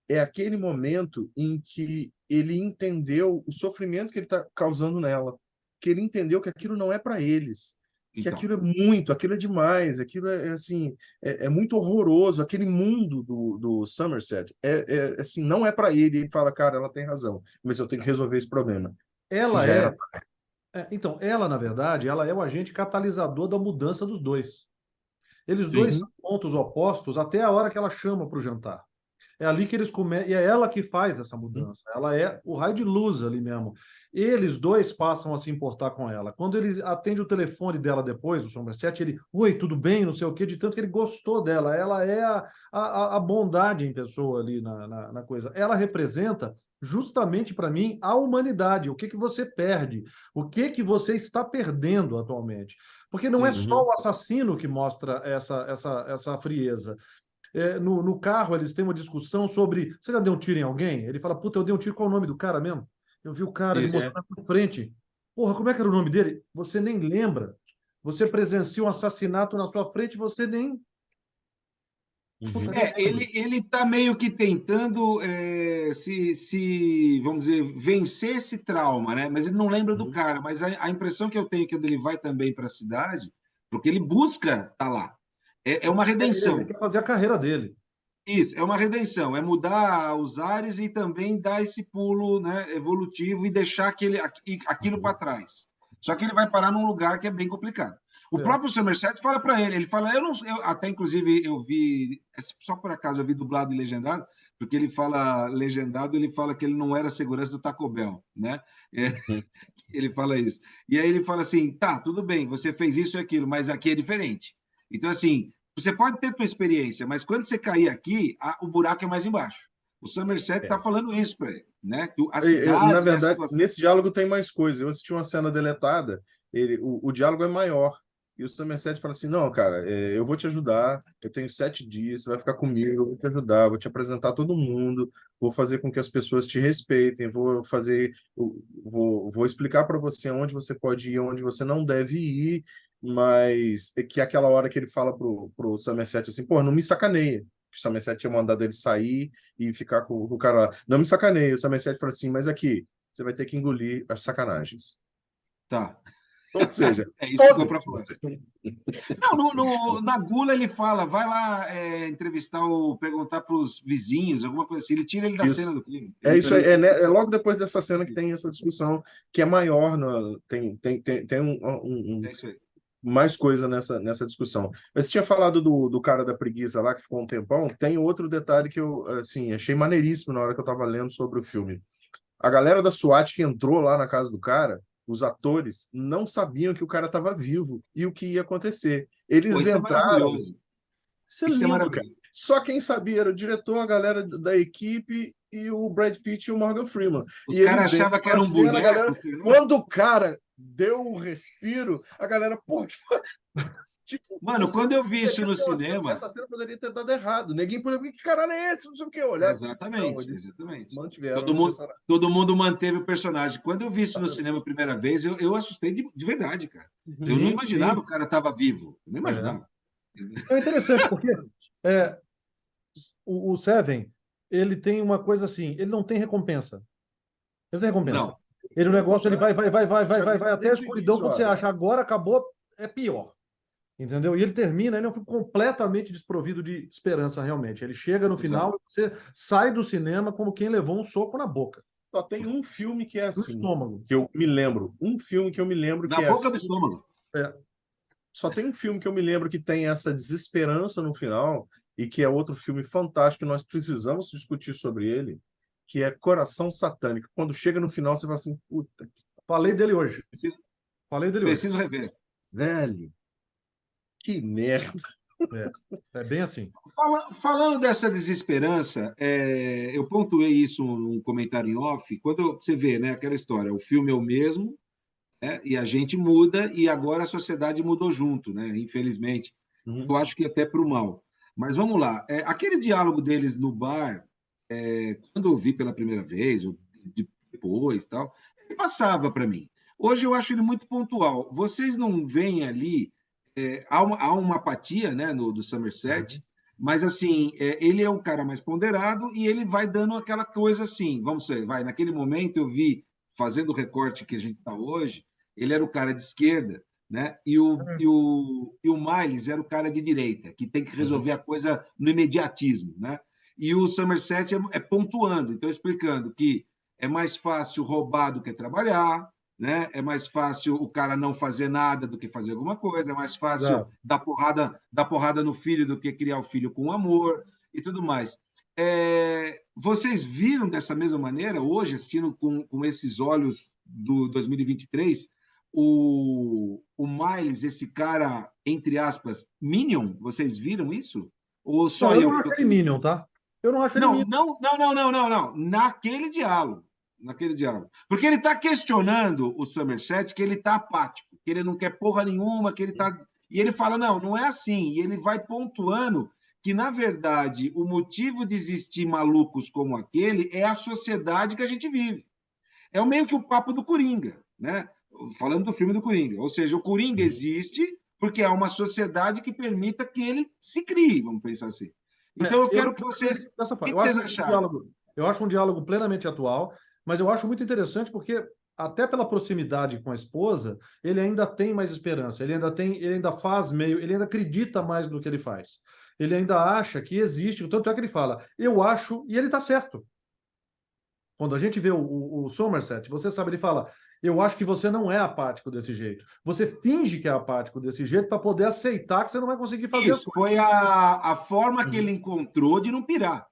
é aquele momento em que ele entendeu o sofrimento que ele está causando nela, que ele entendeu que aquilo não é para eles, que Então. aquilo é muito, aquilo é demais, aquilo é assim, é muito horroroso, aquele mundo do Somerset assim, não é para ele. Ele fala, cara, ela tem razão, mas eu tenho que resolver esse problema. E Ela já era. é, então, ela, na verdade, ela é o agente catalisador da mudança dos dois. Eles dois são Sim. pontos opostos até a hora que ela chama para o jantar. É ali que eles começam, e é ela que faz essa mudança. Ela é o raio de luz ali mesmo. Eles dois passam a se importar com ela. Quando ele atende o telefone dela depois, o Somerset, ele, oi, tudo bem, não sei o quê, de tanto que ele gostou dela. Ela é a bondade em pessoa ali na coisa. Ela representa, justamente para mim, a humanidade. O que que você perde? O que que você está perdendo atualmente? Porque não é Sim. só o assassino que mostra essa frieza. No carro, eles têm uma discussão sobre. Você já deu um tiro em alguém? Ele fala, puta, eu dei um tiro, qual é o nome do cara mesmo? Eu vi o cara, ele Isso. mostrou na minha frente. Porra, como é que era o nome dele? Você nem lembra. Você presencia um assassinato na sua frente, você nem. Puta, nem lembra. Ele está meio que tentando vamos dizer, vencer esse trauma, né? Mas ele não lembra do Uhum. cara. Mas a impressão que eu tenho é que quando ele vai também para a cidade, porque ele busca estar lá, é uma Ele redenção. quer fazer a carreira dele. Isso, é uma redenção, é mudar os ares e também dar esse pulo, né, evolutivo e deixar aquilo para Uhum. trás. Só que ele vai parar num lugar que é bem complicado. O É. próprio Somerset fala para ele fala, eu não, até inclusive eu vi, só por acaso eu vi dublado e legendado, porque ele fala legendado, ele fala que ele não era segurança do Taco Bell, né? É, Uhum. ele fala isso. E aí ele fala assim, tá, tudo bem, você fez isso e aquilo, mas aqui é diferente. Então, assim, você pode ter tua experiência, mas quando você cair aqui, o buraco é mais embaixo. O Somerset está É. falando isso para ele, né? Que a Na cidade e a verdade, situação. nesse diálogo tem mais coisa. Eu assisti uma cena deletada, o diálogo é maior. E o Somerset fala assim: não, cara, eu vou te ajudar. Eu tenho 7 dias, você vai ficar comigo, eu vou te ajudar, vou te apresentar todo mundo, vou fazer com que as pessoas te respeitem, vou explicar para você onde você pode ir, onde você não deve ir. Mas é que aquela hora que ele fala pro Somerset assim: pô, não me sacaneia. Que o Somerset tinha mandado ele sair e ficar com o cara lá. Não me sacaneia. O Somerset fala assim, mas aqui, você vai ter que engolir as sacanagens. Tá. Ou seja, É isso que ficou para foda-se fora. você. Não, na Gula ele fala, vai lá entrevistar ou perguntar para os vizinhos, alguma coisa assim. Ele tira ele da Isso. cena do crime. É Ele isso, também tem. é logo depois dessa cena que tem essa discussão, que é maior, tem É isso aí. mais coisa nessa discussão. Mas você tinha falado do cara da preguiça lá, que ficou um tempão, tem outro detalhe que eu, assim, achei maneiríssimo na hora que eu estava lendo sobre o filme. A galera da SWAT que entrou lá na casa do cara, os atores, não sabiam que o cara estava vivo e o que ia acontecer. Pô, Eles isso é entraram. maravilhoso. Isso é Isso é lindo, cara. maravilhoso. Só quem sabia era o diretor, a galera da equipe e o Brad Pitt e o Morgan Freeman. Os E caras eles entram achavam que na era um cena, a boneco, galera. sei lá. Quando o cara deu o respiro, a galera, pô, tipo, Mano, você quando eu vi isso poderia no ter uma cena, cinema, essa cena poderia ter dado errado. Ninguém poderia, que caralho é esse? Não sei o que, olhar. Não, exatamente, eles exatamente. mantiveram Todo no mundo, personagem. todo mundo manteve o personagem. Quando eu vi isso no Exatamente. cinema a primeira vez, eu assustei de verdade, cara. Eu não Sim, imaginava sim. o cara estava vivo. Eu não É. imaginava. É interessante, porque é, o Seven, ele tem uma coisa assim, ele não tem recompensa. Ele não tem recompensa. Não. Ele, o Pelo negócio, ele contrário, eu já vai disse até a desde o escuridão. início, Quando você olha. acha agora acabou, é pior. Entendeu? E ele termina, ele é um filme completamente desprovido de esperança, realmente. Ele chega no final Exato. e você sai do cinema como quem levou um soco na boca, Só tem um filme que é no assim, estômago. que eu me lembro. Um filme que eu me lembro Na que é boca do assim. estômago. É, Só tem um filme que eu me lembro que tem essa desesperança no final, e que é outro filme fantástico, que nós precisamos discutir sobre ele, que é Coração Satânico. Quando chega no final, você fala assim, puta, falei dele hoje. Preciso, Falei dele hoje. preciso rever. velho, que merda. É, é bem assim. Falando dessa desesperança, eu pontuei isso num comentário em off. Quando você vê, né, aquela história, o filme é o mesmo, né, e a gente muda, e agora a sociedade mudou junto, né, infelizmente. Eu Uhum. acho que até para o mal. Mas vamos lá. Aquele diálogo deles no bar, quando eu vi pela primeira vez, ou depois, tal, ele passava para mim. Hoje eu acho ele muito pontual. Vocês não veem ali, há uma apatia, né, do Somerset, Uhum. mas assim, ele é um cara mais ponderado e ele vai dando aquela coisa assim, vamos ver, vai, naquele momento eu vi, fazendo o recorte que a gente está hoje, ele era o cara de esquerda, né? E o Miles era o cara de direita, que tem que Uhum. resolver a coisa no imediatismo, né? E o Somerset é pontuando, então explicando que é mais fácil roubar do que trabalhar, né? É mais fácil o cara não fazer nada do que fazer alguma coisa, é mais fácil Exato. dar porrada no filho do que criar o filho com amor e tudo mais. Vocês viram dessa mesma maneira, hoje, assistindo com esses olhos do 2023, o Miles, esse cara, entre aspas, Minion? Vocês viram isso? Ou Não, só eu eu não que acho estou ele tendo isso? Minion, tá? Eu não acho ele Não, Minion. não, não, não, não, não, não. Naquele diálogo. Naquele diálogo. Porque ele está questionando o Somerset que ele está apático, que ele não quer porra nenhuma, que ele está. E ele fala: não, não é assim. E ele vai pontuando que, na verdade, o motivo de existir malucos como aquele é a sociedade que a gente vive. É o meio que o papo do Coringa, né? Falando do filme do Coringa. Ou seja, o Coringa Uhum. existe porque há uma sociedade que permita que ele se crie, vamos pensar assim. Então eu Eu quero que não vocês. acredito O dessa forma. que vocês acharam? Eu acho um diálogo plenamente atual, mas eu acho muito interessante porque até pela proximidade com a esposa, ele ainda tem mais esperança, ele ainda faz meio, ele ainda acredita mais no que ele faz. Ele ainda acha que existe, tanto é que ele fala, eu acho, e ele está certo. Quando a gente vê o Somerset, você sabe, ele fala, eu acho que você não é apático desse jeito. Você finge que é apático desse jeito para poder aceitar que você não vai conseguir fazer as Isso, coisas. foi a forma que ele Uhum. encontrou de não pirar.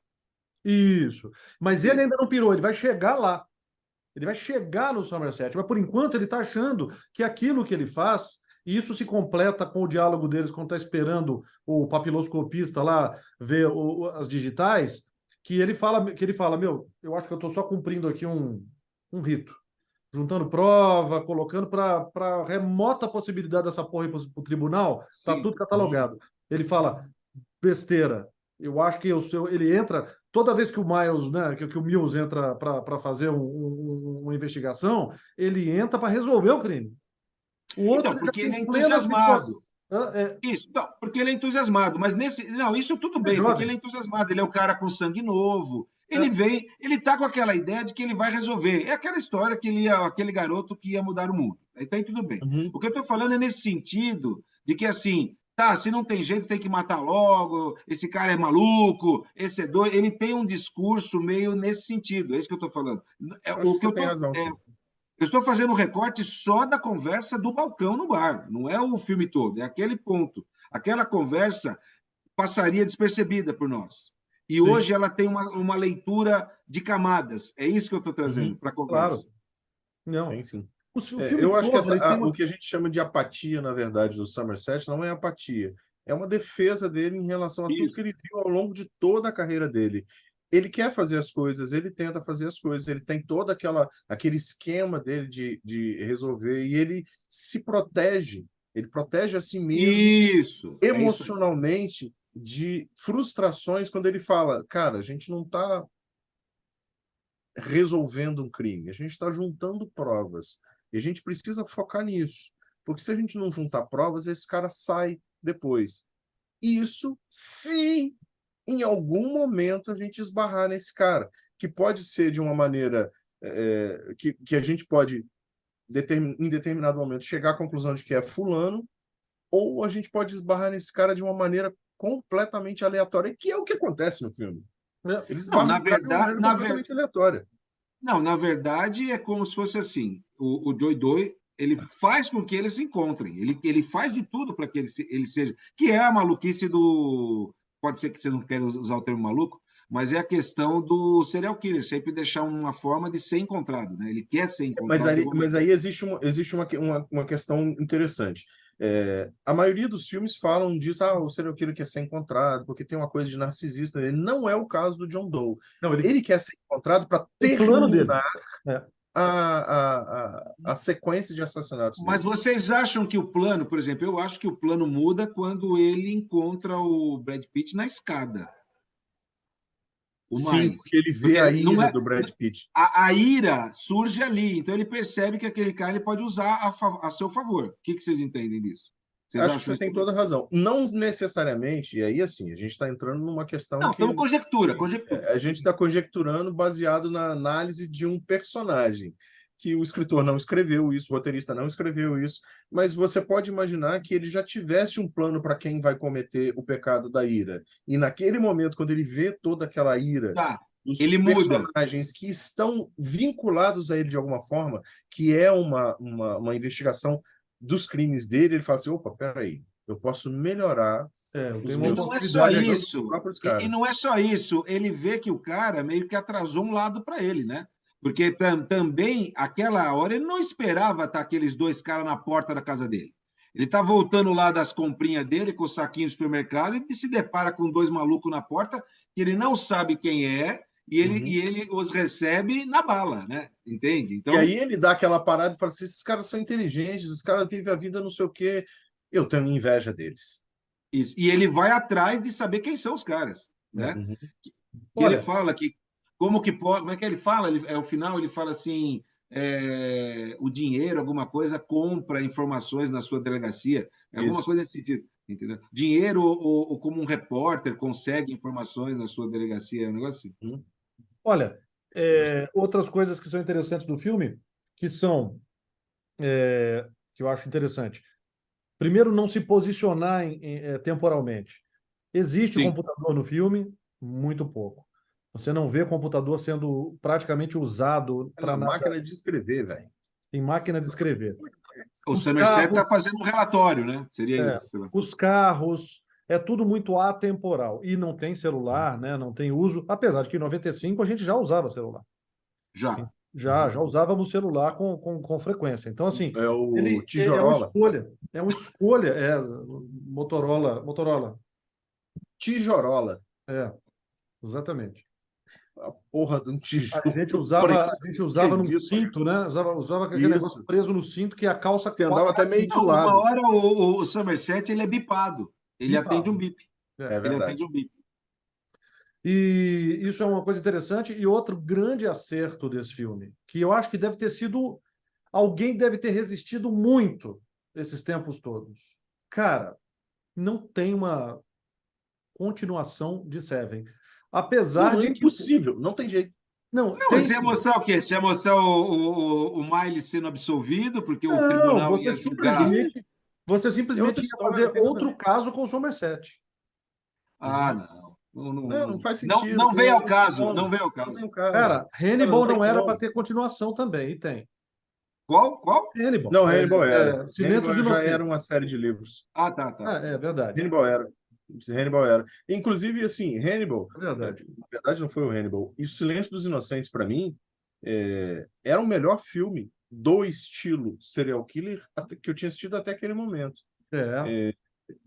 Isso. Mas ele Isso. ainda não pirou, ele vai chegar lá. Ele vai chegar no Somerset, mas por enquanto ele está achando que aquilo que ele faz, e isso se completa com o diálogo deles quando está esperando o papiloscopista lá ver as digitais, que ele fala, meu, eu acho que eu estou só cumprindo aqui um rito, juntando prova, colocando para remota possibilidade dessa porra ir para o tribunal, tá Sim. tudo catalogado. Ele fala, besteira. Eu acho que ele entra toda vez que o Miles, né, que o Mills entra para fazer uma investigação, ele entra para resolver o crime. O outro Então, ele já porque ele é tem plenas entusiasmado. vitórias. É, Isso, não, porque ele é entusiasmado, mas nesse. Não, isso tudo é bem, porque ele jovem. é entusiasmado, ele é o cara com sangue novo. Ele É, vem, ele tá com aquela ideia de que ele vai resolver. É aquela história que ele ia, aquele garoto que ia mudar o mundo. Aí tá aí tudo bem. Uhum. O que eu tô falando é nesse sentido de que assim, tá, se não tem jeito, tem que matar logo, esse cara é maluco, esse é doido. Ele tem um discurso meio nesse sentido, é isso que eu tô falando. Acho O que que você eu tem tô. razão, sim. Eu estou fazendo um recorte só da conversa do balcão no bar, não é o filme todo, é aquele ponto. Aquela conversa passaria despercebida por nós. E sim, hoje ela tem uma leitura de camadas. É isso que eu estou trazendo Uhum. para a conversa. claro. Não. Tem sim. O filme Eu acho que todo ele tem o uma. que a gente chama de apatia, na verdade, do Somerset não é apatia. É uma defesa dele em relação a tudo que Isso. ele viu ao longo de toda a carreira dele. Ele quer fazer as coisas, ele tenta fazer as coisas, ele tem todo aquele esquema dele de resolver e ele se protege. Ele protege a si mesmo Isso. É isso aí. emocionalmente de frustrações quando ele fala, cara, a gente não está resolvendo um crime, a gente está juntando provas. E a gente precisa focar nisso. Porque se a gente não juntar provas, esse cara sai depois. Isso se em algum momento a gente esbarrar nesse cara, que pode ser de uma maneira que a gente pode, em determinado momento, chegar à conclusão de que é fulano, ou a gente pode esbarrar nesse cara de uma maneira completamente aleatória, que é o que acontece no filme. É, Eles Não, esbarram no cara de uma maneira completamente aleatória. não, na verdade é como se fosse assim. O Joy Doi, ele faz com que eles se encontrem. Ele faz de tudo para que ele seja. Que é a maluquice do. Pode ser que você não queira usar o termo maluco, mas é a questão do serial killer, sempre deixar uma forma de ser encontrado, né? Ele quer ser encontrado de alguma Mas maneira. aí existe uma questão interessante. A maioria dos filmes falam disso, o serial killer quer ser encontrado, porque tem uma coisa de narcisista. Ele não é o caso do John Doe. não, Ele quer ser encontrado para o plano dele. terminar É. a sequência de assassinatos Mas dele. vocês acham que o plano, por exemplo, eu acho que o plano muda quando ele encontra o Brad Pitt na escada. o Sim, Miles. porque ele vê Porque a não ira é, do Brad Pitt. a ira surge ali, então ele percebe que aquele cara ele pode usar a seu favor. O que vocês entendem disso? Vocês Acho que acham você isso tem também? toda a razão. Não necessariamente, e aí assim, a gente está entrando numa questão Não, que estamos conjectura, conjectura. a gente está conjecturando baseado na análise de um personagem, que o escritor não escreveu isso, o roteirista não escreveu isso, mas você pode imaginar que ele já tivesse um plano para quem vai cometer o pecado da ira. E naquele momento, quando ele vê toda aquela ira Tá, dos ele muda. personagens que estão vinculados a ele de alguma forma, que é uma investigação dos crimes dele, ele fala assim, opa, peraí, eu posso melhorar Eu os tenho uma E meus não é só possibilidade aqui. pegando os isso. próprios E não caras. é só isso. Ele vê que o cara meio que atrasou um lado para ele, né? Porque também, aquela hora, ele não esperava estar aqueles dois caras na porta da casa dele. Ele está voltando lá das comprinhas dele com o saquinho do supermercado e se depara com dois malucos na porta que ele não sabe quem é Uhum. e ele os recebe na bala, né? Entende? E aí Então, ele dá aquela parada e fala assim: esses caras são inteligentes, esses caras vivem a vida não sei o quê. Eu tenho inveja deles. isso. E ele vai atrás de saber quem são os caras, É. né? Uhum. Que ele Olha, fala que como que pode, como é que ele fala? Ao final ele fala assim, o dinheiro, alguma coisa, compra informações na sua delegacia, alguma Isso. coisa nesse sentido, entendeu? Dinheiro ou como um repórter consegue informações na sua delegacia, é um negócio assim. Uhum. olha, outras coisas que são interessantes do filme, que são, que eu acho interessante. Primeiro, não se posicionar temporalmente. Existe Sim. computador no filme? Muito pouco. Você não vê computador sendo praticamente usado É para na nada máquina de escrever, velho. em máquina de escrever. O Os Somerset está carros, fazendo um relatório, né? Seria é, isso, sei lá. os carros, é tudo muito atemporal. E não tem celular, né? Não tem uso, apesar de que em 95 a gente já usava celular. Já. Já usávamos celular com frequência. Então, assim, É o ele é uma Tijorola. escolha. É uma escolha. Motorola. Tijorola. É, exatamente. A porra de um A tijolo gente usava, preto, a gente usava no esquisito. cinto, né? Usava com aquele negócio Isso. preso no cinto que a calça Você quase andava até meio de Não, uma lado. hora o Somerset ele é bipado. Ele atende um bipava. bip. É Ele atende verdade. um bip. E isso é uma coisa interessante. E outro grande acerto desse filme, que eu acho que deve ter sido. Alguém deve ter resistido muito esses tempos todos. Cara, não tem uma continuação de Seven. Apesar Não, é de que. impossível. Não tem jeito. Não, Não, tem você ia sim. mostrar o quê? Você ia mostrar o Miles sendo absolvido, porque o Não, tribunal ia você julgar. simplesmente. Você É outra simplesmente ia história, não fazer tem nada a outro ver. caso com o Somerset. Ah, Uhum. não. Não, Não faz não, sentido. não Não vem é ao não tem caso. Não como. vem ao Não caso. tem o cara. Cara, Cara, não Hannibal tem não era para como. ter continuação também, e tem. Qual? Qual? Hannibal. Não, Hannibal era. Silêncio dos Hannibal já era Inocentes. uma série de livros. Ah, tá, tá. É verdade. Hannibal era. Hannibal era. Inclusive, assim, Hannibal, É verdade. na verdade não foi o Hannibal. E o Silêncio dos Inocentes, para mim, era o melhor filme do estilo serial killer que eu tinha assistido até aquele momento.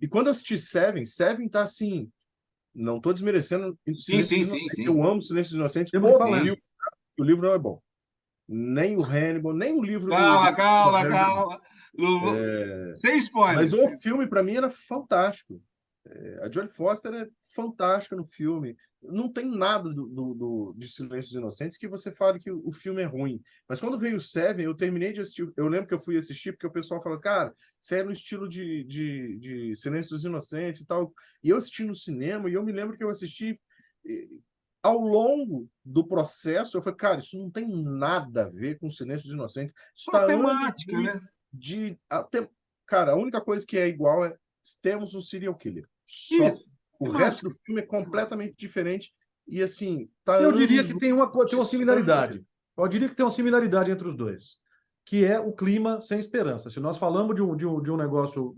E quando eu assisti Seven, Seven tá assim, não tô desmerecendo Sim, Silêncio sim, dos sim, Inocentes. sim. Eu amo Silêncio dos Inocentes. Temos que O falar. filme, o livro não é bom. Nem o Hannibal, nem o livro Calma, do calma, Thomas Harris é bom. calma. Sem Mas spoiler. o filme, para mim, era fantástico. A Jodie Foster é fantástica no filme. Não tem nada de Silêncios Inocentes que você fale que o filme é ruim. Mas quando veio o Seven, eu terminei de assistir. Eu lembro que eu fui assistir porque o pessoal falava, cara, isso é no estilo de Silêncios Inocentes e tal. E eu assisti no cinema e eu me lembro que eu assisti. Ao longo do processo, eu falei, cara, isso não tem nada a ver com Silêncios Inocentes. Isso Só está temática, né? anos-luz de. Cara, a única coisa que é igual é temos um serial killer. Só. Isso. O resto Temática. do filme é completamente diferente. E assim, tá Eu diria anos que tem uma distância. similaridade. Eu diria que tem uma similaridade entre os dois, que é o clima sem esperança. Se nós falamos de um negócio.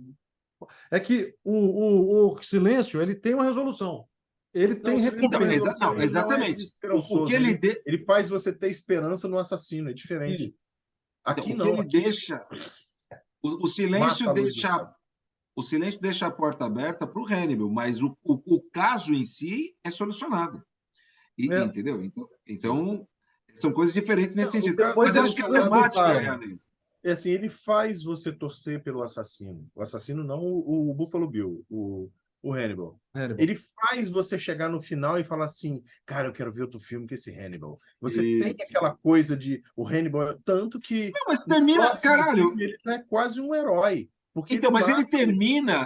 É que o silêncio ele tem uma resolução. Ele Não, tem o silêncio tem Então, uma recompensa. resolução, não, ele não é exatamente. O que desesperançoso. ele Ele faz você ter esperança no assassino. É diferente. então, Aqui o que não, ele aqui deixa, o mata silêncio a luz do deixa, céu. o silêncio deixa a porta aberta para o Hannibal, mas o caso em si é solucionado. É, Entendeu? Sim. Então, são coisas diferentes nesse O sentido. caso é depois Mas acho que a solucionado. temática é voltaram. a mesma. É assim, ele faz você torcer pelo assassino. O assassino não o Buffalo Bill. o Hannibal. Hannibal. Ele faz você chegar no final e falar assim, cara, eu quero ver outro filme que esse Hannibal. Você tem Isso. aquela coisa de o Hannibal, tanto que Não, mas no termina, próximo caralho. filme ele é quase um herói. Porque Então, mas mata...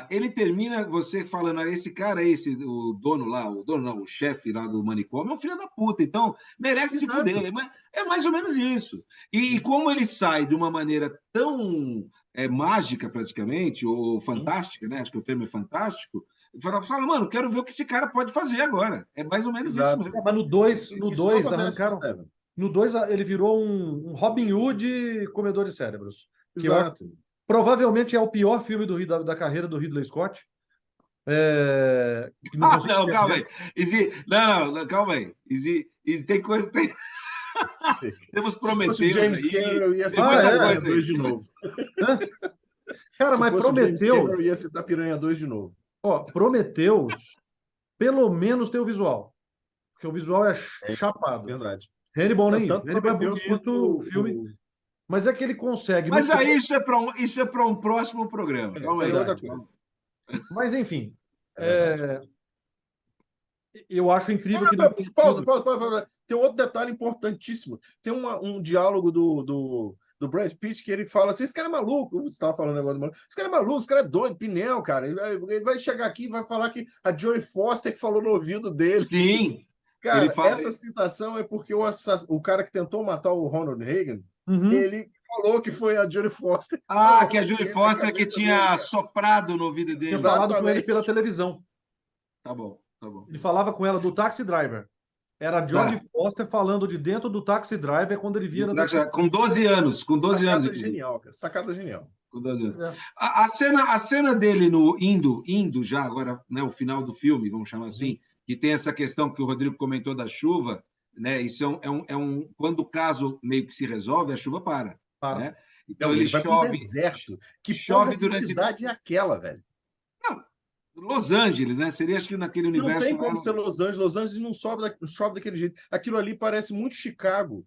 ele termina você falando, esse cara, o dono lá, o dono não, o chefe lá do manicômio, é um filho da puta, então merece se Exato. fuder. É mais ou menos isso. E como ele sai de uma maneira tão mágica, praticamente, ou fantástica, né? Acho que o termo é fantástico, fala, mano, quero ver o que esse cara pode fazer agora. É mais ou menos Exato. isso mesmo. Mas no 2 Isso não acontece arrancaram. no Seven. No 2 ele virou um Robin Hood comedor de cérebros. Que Exato. provavelmente é o pior filme da carreira do Ridley Scott. Que não consigo Não, calma entender. aí. Não, calma aí. Tem coisa. Temos Se fosse o Prometheus James aí. Cameron, eu ia Tem citar muita Piranha coisa 2 aí. de novo. Cara, Se mas fosse o James Prometheus, Cameron, eu ia citar Piranha 2 de novo. Prometheus, pelo menos tem o visual. Porque o visual é chapado. Verdade. Hannibal nem Tanto Hannibal é Prometheus bonito, quanto o filme. Mas é que ele consegue. Mas aí isso é para um próximo programa. Calma aí. isso é outra coisa. Mas, enfim, É eu acho incrível que... Pausa. Tem um outro detalhe importantíssimo. Tem um diálogo do Brad Pitt que ele fala assim, esse cara é maluco. Você estava falando negócio do maluco. Esse cara é maluco, esse cara é doido, pneu, cara. Ele vai chegar aqui e vai falar que a Jodie Foster que falou no ouvido dele. Sim. Cara, essa citação é porque o cara que tentou matar o Ronald Reagan, ele falou que foi a Jodie Foster. Que a Jodie Foster que tinha soprado no ouvido dele. Tinha falado com ele pela televisão. Tá bom. Ele falava com ela do Taxi Driver. Era a Jodie Foster falando de dentro do Taxi Driver quando ele via... Com 12 anos. Sacada genial, cara. Sacada genial. Com 12 anos. A cena dele indo já agora, né, o final do filme, vamos chamar assim, que tem essa questão que o Rodrigo comentou da chuva, né? Isso quando o caso meio que se resolve, a chuva para. Né? Então ele vai chove. Pro deserto. Que chove durante cidade é aquela, velho? Não, Los Angeles, né? Seria, acho que naquele universo. Não tem como ser Los Angeles. Los Angeles não chove daquele jeito. Aquilo ali parece muito Chicago.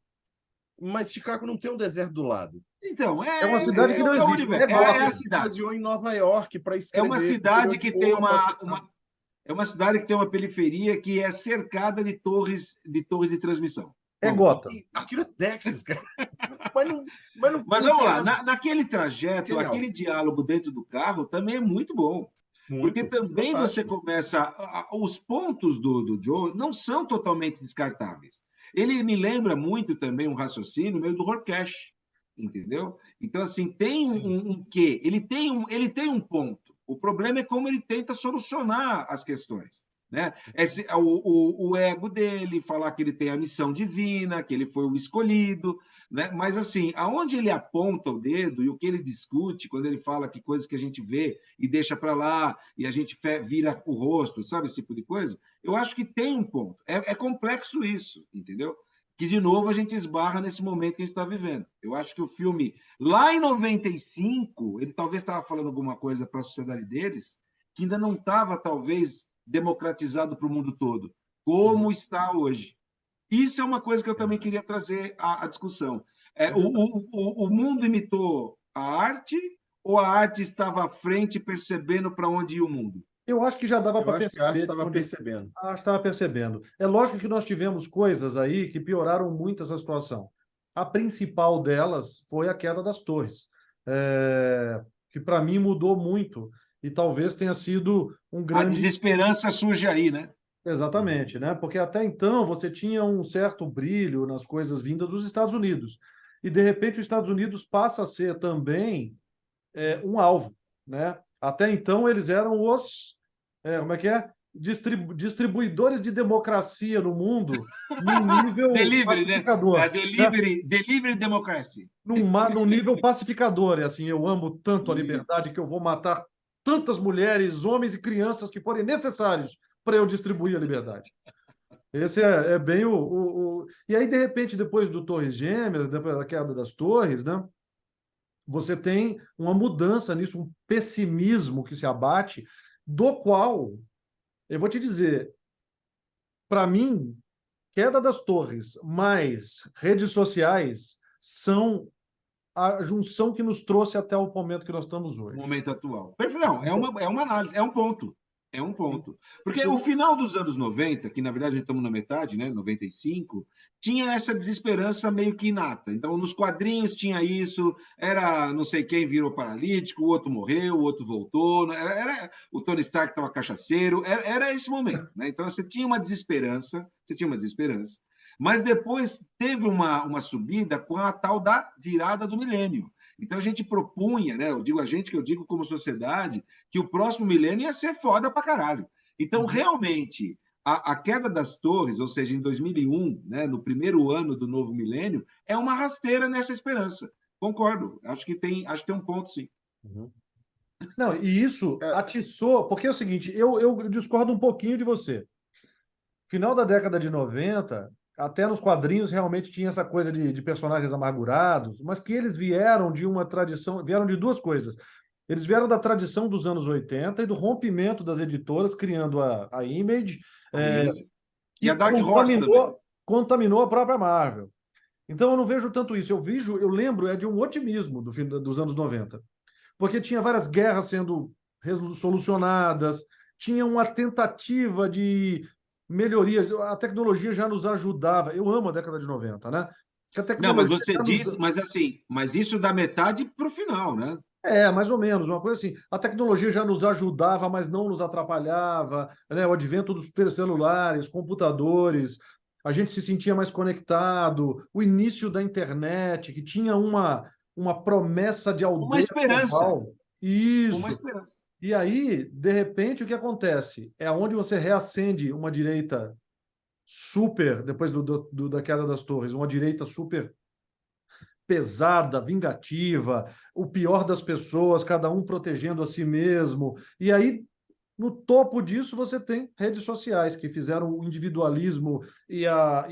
Mas Chicago não tem um deserto do lado. Então, é uma cidade que não existe. É a cidade. Em Nova York para escrever. É uma cidade que tem é uma cidade que tem uma periferia que é cercada de torres de transmissão. É Gotham. Aquilo é Texas, cara. Mas vamos lá, naquele trajeto, aquele diálogo dentro do carro também é muito bom. Porque também você começa... Os pontos do Joe não são totalmente descartáveis. Ele me lembra muito também um raciocínio meio do Horkesh, entendeu? Então, assim, tem um quê? Ele tem um ponto. O problema é como ele tenta solucionar as questões. Né? O ego dele, falar que ele tem a missão divina, que ele foi o escolhido, né? Mas assim, aonde ele aponta o dedo e o que ele discute, quando ele fala que coisas que a gente vê e deixa para lá e a gente vira o rosto, sabe, esse tipo de coisa, eu acho que tem um ponto. É complexo isso, entendeu? Que, de novo, a gente esbarra nesse momento que a gente está vivendo. Eu acho que o filme, lá em 95, ele talvez estava falando alguma coisa para a sociedade deles, que ainda não estava, talvez, democratizado para o mundo todo, como está hoje. Isso é uma coisa que eu também queria trazer à discussão. O mundo imitou a arte ou a arte estava à frente percebendo para onde ia o mundo? Eu acho que já dava para perceber. A arte estava percebendo. A arte estava percebendo. É lógico que nós tivemos coisas aí que pioraram muito essa situação. A principal delas foi a queda das torres, que para mim mudou muito e talvez tenha sido um grande... A desesperança surge aí, né? Exatamente, né? Porque até então você tinha um certo brilho nas coisas vindas dos Estados Unidos. E, de repente, os Estados Unidos passa a ser também um alvo, né? Até então, eles eram os... como é que é? Distribuidores de democracia no mundo num nível pacificador. Né? Delivery democracy. Num nível pacificador. É assim, eu amo tanto a liberdade que eu vou matar tantas mulheres, homens e crianças que forem necessários para eu distribuir a liberdade. Esse é bem E aí, de repente, depois do Torres Gêmeas, depois da queda das torres, né, você tem uma mudança nisso, um pessimismo que se abate, do qual, eu vou te dizer, para mim, queda das torres mais redes sociais são a junção que nos trouxe até o momento que nós estamos hoje. O momento atual. Não, é uma análise, é um ponto. É um ponto. Porque o final dos anos 90, que na verdade estamos na metade, né, 95, tinha essa desesperança meio que inata. Então, nos quadrinhos tinha isso, era não sei quem virou paralítico, o outro morreu, o outro voltou, o Tony Stark estava cachaceiro, era esse momento. Né? Então, você tinha uma desesperança, mas depois teve uma subida com a tal da virada do milênio. Então a gente propunha, né? Eu digo a gente, que eu digo como sociedade, que o próximo milênio ia ser foda pra caralho. Então, realmente, a queda das torres, ou seja, em 2001, né, no primeiro ano do novo milênio, é uma rasteira nessa esperança. Concordo. Acho que tem um ponto, sim. Uhum. Não, e isso É, atiçou, porque é o seguinte, eu discordo um pouquinho de você. Final da década de 90, até nos quadrinhos realmente tinha essa coisa de personagens amargurados, mas que eles vieram de uma tradição, vieram de duas coisas. Eles vieram da tradição dos anos 80 e do rompimento das editoras, criando a Image, E que a Dark Horse também. contaminou a própria Marvel. Então eu não vejo tanto isso. Eu lembro de um otimismo dos anos 90, porque tinha várias guerras sendo solucionadas, tinha uma tentativa de melhorias, a tecnologia já nos ajudava. Eu amo a década de 90, né? Que a Não, mas tecnologia você já nos... diz, mas assim, mas isso da metade para o final, né? É, mais ou menos, uma coisa assim. A tecnologia já nos ajudava, mas não nos atrapalhava, né? O advento dos celulares, computadores, a gente se sentia mais conectado, o início da internet, que tinha uma promessa de Uma aldeia esperança. global. Uma Isso. esperança. E aí, de repente, o que acontece? É onde você reacende uma direita super, depois da queda das torres, uma direita super pesada, vingativa, o pior das pessoas, cada um protegendo a si mesmo. E aí, no topo disso, você tem redes sociais que fizeram o individualismo e a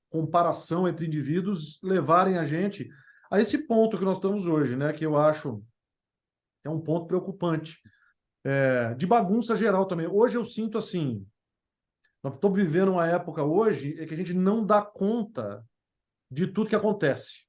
comparação entre indivíduos levarem a gente a esse ponto que nós estamos hoje, né? Que eu acho é um ponto preocupante. De bagunça geral também. Hoje eu sinto assim, nós estamos vivendo uma época hoje em que a gente não dá conta de tudo que acontece.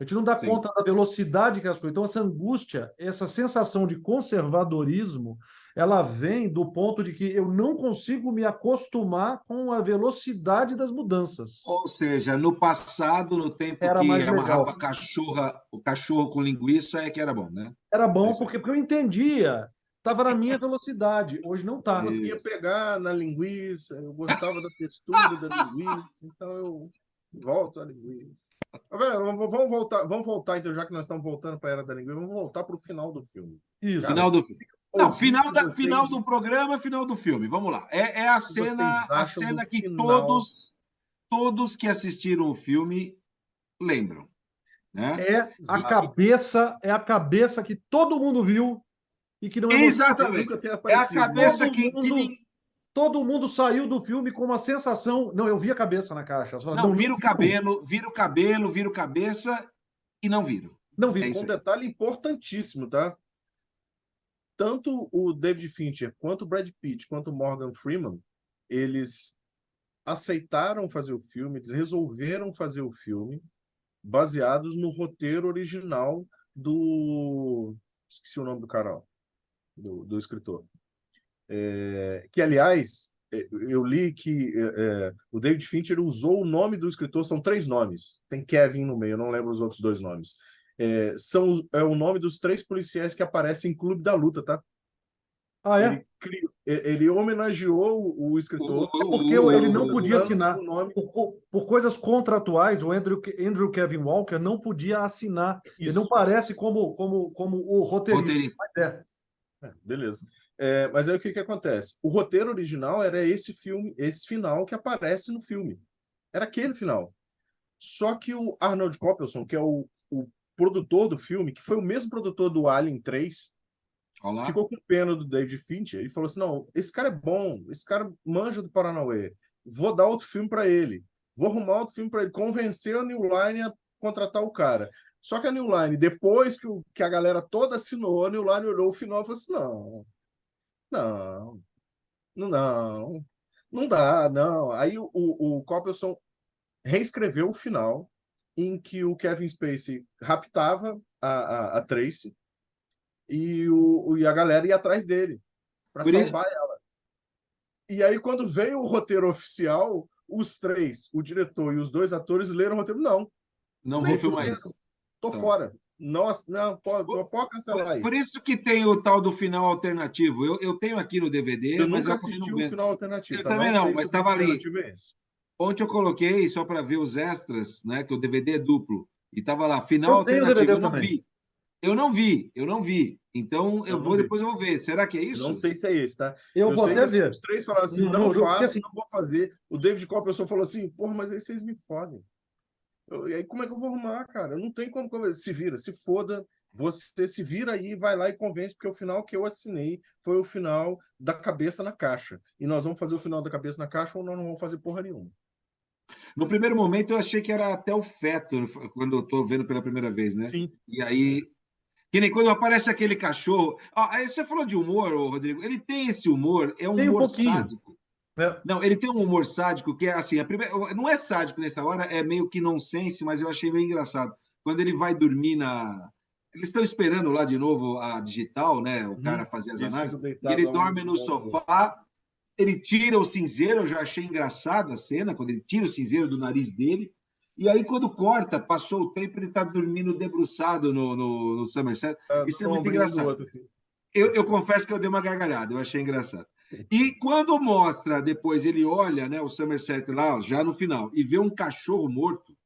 A gente não dá Sim. conta da velocidade que as coisas. Então, essa angústia, essa sensação de conservadorismo, ela vem do ponto de que eu não consigo me acostumar com a velocidade das mudanças. Ou seja, no passado, no tempo Era que mais amarrava legal. o cachorro com linguiça, é que era bom, né? Era É bom isso. porque eu entendia, estava na minha velocidade. Hoje não eu está. conseguia Isso. pegar na linguiça, eu gostava da textura da linguiça, então eu volto à linguiça. Agora, vamos voltar, então, já que nós estamos voltando para a Era da Linguiça, vamos voltar para o final do filme. Isso. Cara, Final do filme. Não, ouvir que final vocês, do programa, final do filme. Vamos lá. É a que vocês a acham do cena que final. todos que assistiram o filme lembram, né? É a cabeça que todo mundo viu e que não emocionou. Exatamente. Nunca ter É a aparecido, né? cabeça Todo mundo, todo mundo saiu do filme com uma sensação. Não, eu vi a cabeça na caixa. Eu falei, não não, não vira o viu. cabelo, vira o cabelo, vira o cabeça e não viram. Não É vi. isso Com um aí. detalhe importantíssimo, tá? Tanto o David Fincher, quanto o Brad Pitt, quanto o Morgan Freeman, eles aceitaram fazer o filme, eles resolveram fazer o filme baseados no roteiro original do... Esqueci o nome do cara, ó, do escritor. Que, aliás, eu li que o David Fincher usou o nome do escritor, são 3 nomes. Tem Kevin no meio, eu não lembro os outros 2 nomes. É o nome dos 3 policiais que aparecem em Clube da Luta, tá? Ah, é? Ele homenageou o escritor É porque Clube da ele não Luta, podia dando assinar. o nome. Por coisas contratuais, o Andrew Kevin Walker não podia assinar. Ele não Isso. parece como o roteirista, Roteirista. mas é. Beleza. Mas aí o que acontece? O roteiro original era esse filme, esse final que aparece no filme. Era aquele final. Só que o Arnold Copelson, que é o produtor do filme, que foi o mesmo produtor do Alien 3, Olá. ficou com pena do David Fincher e falou assim: não, esse cara é bom, esse cara manja do Paranauê, vou dar outro filme para ele, vou arrumar outro filme para ele, convencer a New Line a contratar o cara. Só que a New Line, depois que a galera toda assinou, a New Line olhou o final e falou assim: não, não, não dá, não. Aí o Copelson reescreveu o final em que o Kevin Spacey raptava a Tracy e a galera ia atrás dele para Por isso, salvar ela. E aí, quando veio o roteiro oficial, os três, o diretor e os dois atores, leram o roteiro. Não, não vou nem filmar fudendo, isso. tô Tá. fora. Nossa, não, pode cancelar aí. Por isso que tem o tal do final alternativo. Eu tenho aqui no DVD, Eu mas nunca eu acabei assisti não o vendo. final alternativo, Eu tá? também Não não, sei mas se o final estava ali. alternativo é esse. Ontem eu coloquei só para ver os extras, né? Que o DVD é duplo. E estava lá, final Eu tenho o alternativo. DVD Eu não também. vi. Eu não vi. Então Eu não vi. depois eu vou ver. Será que é Eu não isso? sei se é esse, tá? Eu Eu vou sei até que assim, ver. os três falaram assim, não Porque faço, assim, não vou fazer. O David Copperfield falou assim, porra, mas aí vocês me fodem. E aí como é que eu vou arrumar, cara? Eu não tem como. Se vira, se foda, você se vira aí, vai lá e convence, porque o final que eu assinei foi o final da cabeça na caixa. E nós vamos fazer o final da cabeça na caixa ou nós não vamos fazer porra nenhuma. No primeiro momento eu achei que era até o feto, quando eu estou vendo pela primeira vez, né? Sim. E aí, que nem quando aparece aquele cachorro. Ah, aí você falou de humor, ô, Rodrigo. Ele tem esse humor, é um tem um humor pouquinho. sádico. Né? Não, ele tem um humor sádico que é assim, não é sádico nessa hora, é meio que nonsense, mas eu achei meio engraçado. Quando ele vai dormir na. Eles estão esperando lá de novo a digital, né? O cara fazer as Isso, fica análises, e deitado ele lá dorme no muito bom. sofá, ele tira o cinzeiro, eu já achei engraçado a cena, quando ele tira o cinzeiro do nariz dele, e aí quando corta, passou o tempo, ele está dormindo debruçado no Somerset. Isso é No muito ombrinho um do engraçado. outro, assim. Eu confesso que eu dei uma gargalhada, eu achei engraçado. E quando mostra, depois ele olha, né, o Somerset lá, já no final, e vê um cachorro morto,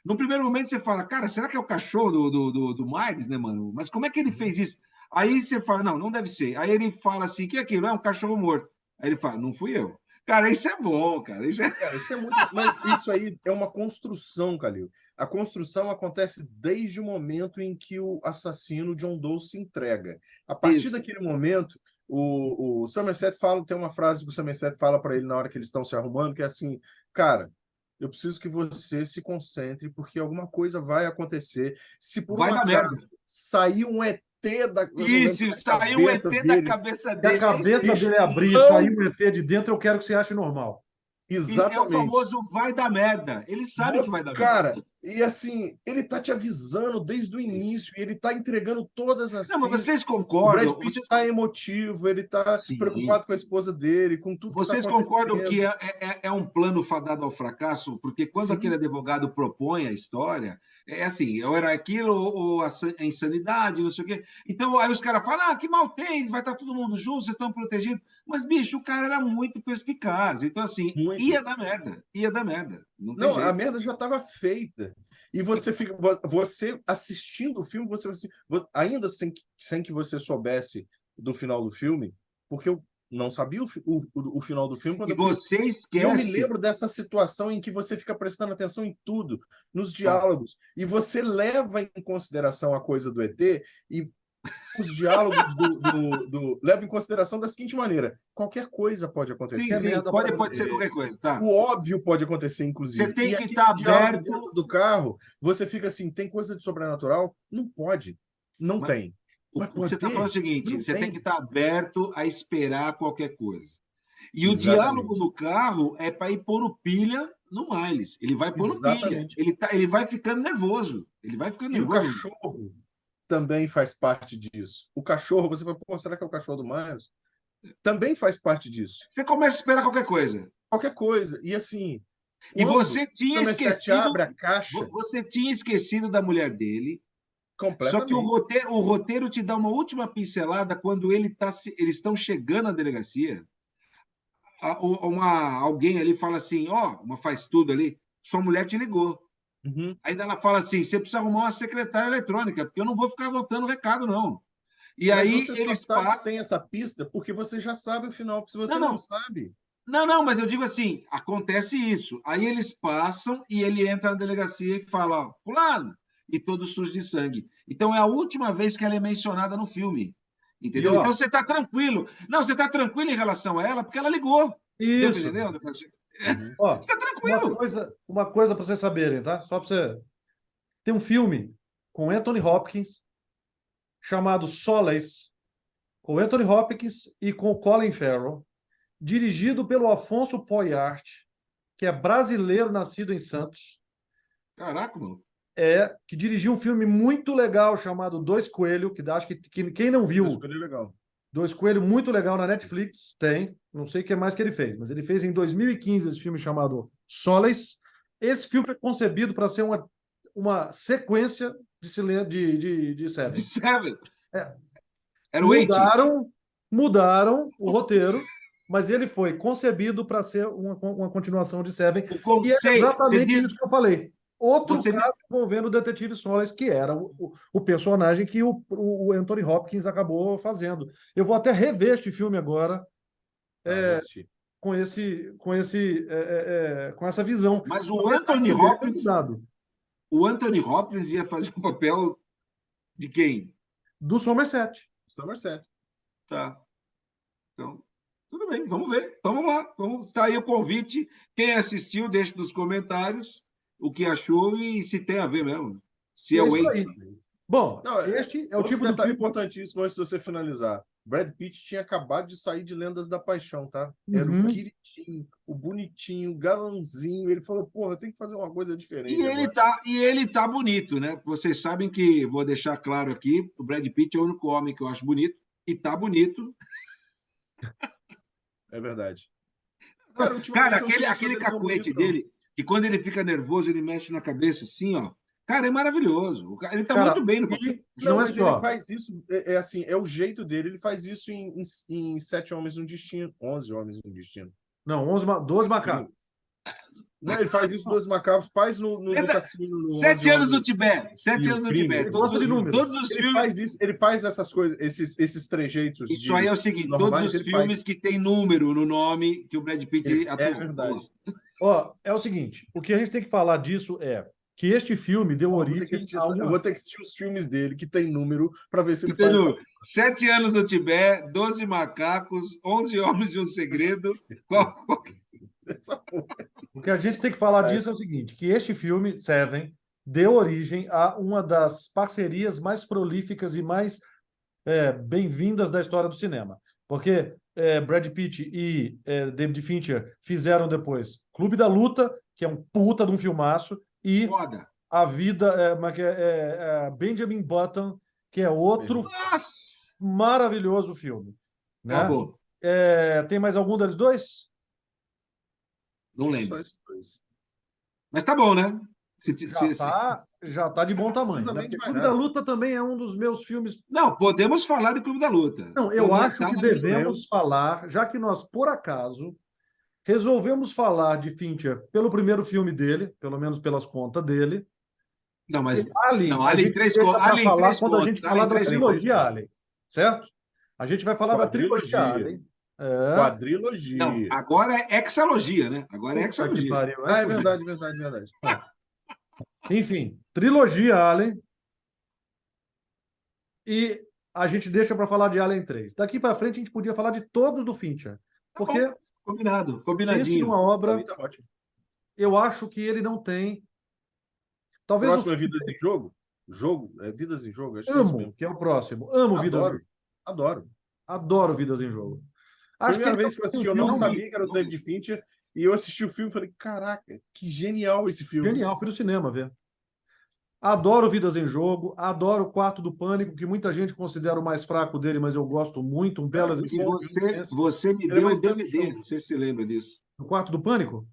no primeiro momento você fala, cara, será que é o cachorro do Miles, né, mano? Mas como é que ele fez isso? Aí você fala, não, não deve ser. Aí ele fala assim, que é aquilo? É um cachorro morto. Aí ele fala, não fui eu. Cara, isso é bom, cara. Isso é... Cara, isso é muito. Mas isso aí é uma construção, Calil. A construção acontece desde o momento em que o assassino John Doe se entrega. A partir Isso. daquele momento, o Somerset fala, tem uma frase que o Somerset fala para ele na hora que eles estão se arrumando, que é assim, cara, eu preciso que você se concentre, porque alguma coisa vai acontecer. Se por um Vai dar merda. acaso sair um ET eu não lembro se Isso, é da saiu um ET cabeça da dele, cabeça Se a dele. É isso aí. cabeça dele abrir e não. sair um ET de dentro, eu quero que você ache normal. E é o Exatamente. famoso vai dar merda. Eles sabem que vai dar merda. Cara, e assim, ele tá te avisando desde o início, e ele tá entregando todas as Não, mas pistas. vocês O Brad concordam? Pitt tá emotivo, ele tá Sim. preocupado com a esposa dele, com tudo que tá Vocês concordam que acontecendo. é um plano fadado ao fracasso? Porque quando aquele Sim, advogado propõe a história, é assim, ou era aquilo, ou a insanidade, não sei o quê. Então, aí os caras falam, que mal tem, vai estar todo mundo junto, vocês estão protegidos. Mas, bicho, o cara era muito perspicaz. Então, assim, muito. ia dar merda, ia dar merda. Não tem Não, a jeito. merda já estava feita. E você fica, você assistindo o filme, você assim, ainda sem que você soubesse do final do filme, porque eu não sabia o final do filme quando E eu fui. você E eu me esquece. lembro dessa situação em que você fica prestando atenção em tudo, nos Ó, diálogos, e você leva em consideração a coisa do ET e os diálogos leva em consideração da seguinte maneira: qualquer coisa pode sim, Que a acontecer. sim, merda pode pode ser acontecer. qualquer coisa, tá? O óbvio pode acontecer, Você inclusive. tem E que aquele estar diálogo dentro aberto. do carro, você fica assim: tem coisa de sobrenatural? Não pode. Não Mas tem. o Mas que você pode está falando é o ter? seguinte: Não você tem que tem. estar aberto a esperar qualquer coisa. E o diálogo Exatamente. no carro é para ir pôr pilha no Miles. Ele vai pôr pilha. Exatamente. Ele vai ficando nervoso. Ele vai ficando E o nervoso. cachorro também faz parte disso. O cachorro, você vai, pô, será que é o cachorro do Miles? Também faz parte disso. Você começa a esperar qualquer coisa. Qualquer coisa. E assim, E quando o Somerset abre a caixa, você tinha esquecido da mulher dele. Só que completamente. o roteiro te dá uma última pincelada quando eles estão chegando à delegacia. Alguém ali fala assim, uma faz tudo ali, sua mulher te ligou. Uhum. Aí ela fala assim, você precisa arrumar uma secretária eletrônica, porque eu não vou ficar anotando recado, não. E Mas aí você só eles sabe que passam. tem essa pista porque você já sabe o final. Se Não, você não não, sabe, não, mas eu digo assim, acontece isso. Aí eles passam e ele entra na delegacia e fala, fulano, e todo sujo de sangue. Então é a última vez que ela é mencionada no filme. E Entendeu? Então ó, você está tranquilo. Não, você está tranquilo em relação a ela, porque ela ligou. Deu para isso. entender? uhum. Você Ó, está tranquilo. uma coisa para vocês saberem, tá? Só para você. Tem um filme com Anthony Hopkins chamado Solace, com Anthony Hopkins e com Colin Farrell, dirigido pelo Afonso Poyart, que é brasileiro nascido em Santos. Caraca, mano. que dirigiu um filme muito legal chamado Dois Coelhos, que acho que quem não viu, Isso foi legal. Dois Coelhos, muito legal na Netflix, tem, não sei o que mais que ele fez, mas ele fez em 2015 esse filme chamado Solace. Esse filme é concebido para ser uma sequência de Seven. Seven. É. Era o Eight. Mudaram o roteiro, mas ele foi concebido para ser uma continuação de Seven. O conceito, e é exatamente diz, isso que eu falei. Outro você caso envolvendo o detetive Solace, que era o personagem que o Anthony Hopkins acabou fazendo. Eu vou até rever este filme agora, com essa visão. Mas o Anthony Hopkins ia fazer o papel de quem? Do Somerset. Somerset. Tá. Então, tudo bem, vamos ver. Então vamos lá. Está aí o convite. Quem assistiu, deixe nos comentários o que achou e se tem a ver mesmo. Se é o Eight. Bom, este é o tipo de filme importantíssimo antes de você finalizar. Brad Pitt tinha acabado de sair de Lendas da Paixão, tá? Era o queridinho, o bonitinho, o galãzinho. Ele falou, porra, eu tenho que fazer uma coisa diferente. E ele tá bonito, né? Vocês sabem que, vou deixar claro aqui, o Brad Pitt é o único homem que eu acho bonito, e tá bonito. É verdade. Cara, aquele cacuete dele, que quando ele fica nervoso, ele mexe na cabeça assim, ó. Cara, é maravilhoso. Ele tá muito bem no papel. Não, mas ele faz isso, assim, é o jeito dele. Ele faz isso em 7 Homens no Destino. 11 Homens no Destino. Não, 12 Macacos. Não, ele faz isso 12 Macacos, faz no Cassino. No 7 anos no Tibete. 7 anos no Tibete. Todos os ele filmes. Faz isso, ele faz essas coisas, esses trejeitos. Isso aí é o seguinte: todos os filmes que tem número no nome que o Brad Pitt atuou. É verdade. Ó, é o seguinte: o que a gente tem que falar disso é que este filme deu origem. Eu vou ter que assistir os filmes dele que tem número para ver se ele faz. 7 anos no Tibete, 12 Macacos, 11 Homens e um Segredo. O que a gente tem que falar disso é o seguinte: que este filme, Seven, deu origem a uma das parcerias mais prolíficas e mais bem-vindas da história do cinema. Porque Brad Pitt e David Fincher fizeram depois Clube da Luta, que é um puta de um filmaço, e A Vida, Benjamin Button, que é outro maravilhoso filme. Né? Acabou. Tem mais algum deles dois? Não lembro. Mas tá bom, né? Já tá de bom tamanho. Né? Clube da Luta também é um dos meus filmes. Não, podemos falar de Clube da Luta. Não, eu acho que devemos falar, já que nós, por acaso, resolvemos falar de Fincher pelo primeiro filme dele, pelo menos pelas contas dele. Não, mas Alien 3 contas. Quando a gente falar da trilogia Alien, certo? A gente vai falar da trilogia Alien. Quadrilogia. Não, agora é hexalogia, né? Agora é hexalogia. É verdade. Enfim, trilogia Alien. E a gente deixa para falar de Alien 3. Daqui para frente a gente podia falar de todos do Fincher. Porque combinadinho. Esse é uma obra. Tá ótimo. Eu acho que ele não tem. Talvez o próximo é Vidas em Jogo? Vidas em Jogo? Acho que é o próximo. Amo Vidas em Jogo. Adoro Vidas em Jogo. Primeira vez que eu assisti, eu não sabia que era o David Fincher, e eu assisti o filme e falei, caraca, que genial esse filme. Genial, fui no cinema ver. Adoro Vidas em Jogo, adoro Quarto do Pânico, que muita gente considera o mais fraco dele, mas eu gosto muito, um belo exemplo. Você me deu o DVD, não sei se você lembra disso. O Quarto do Pânico?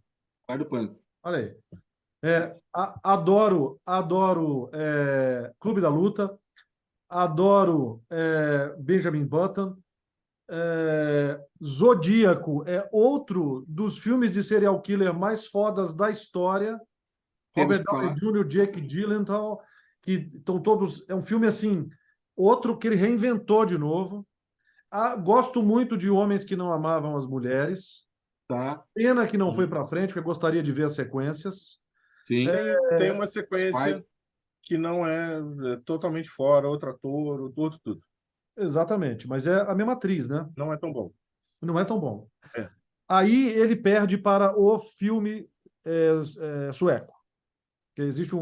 Quarto do Pânico. Olha aí. Adoro Clube da Luta, adoro Benjamin Button, Zodíaco é outro dos filmes de serial killer mais fodas da história. Robert Downey Jr., Jake Gyllenhaal, que estão todos... É um filme assim, outro que ele reinventou de novo. Gosto muito de Homens que Não Amavam as Mulheres. Tá. Pena que não foi para frente, porque eu gostaria de ver as sequências. Sim. Tem uma sequência que não é totalmente fora, outro ator, outro tudo. Exatamente, mas é a mesma atriz, né? Não é tão bom. Não é tão bom. Aí ele perde para o filme sueco. Que existe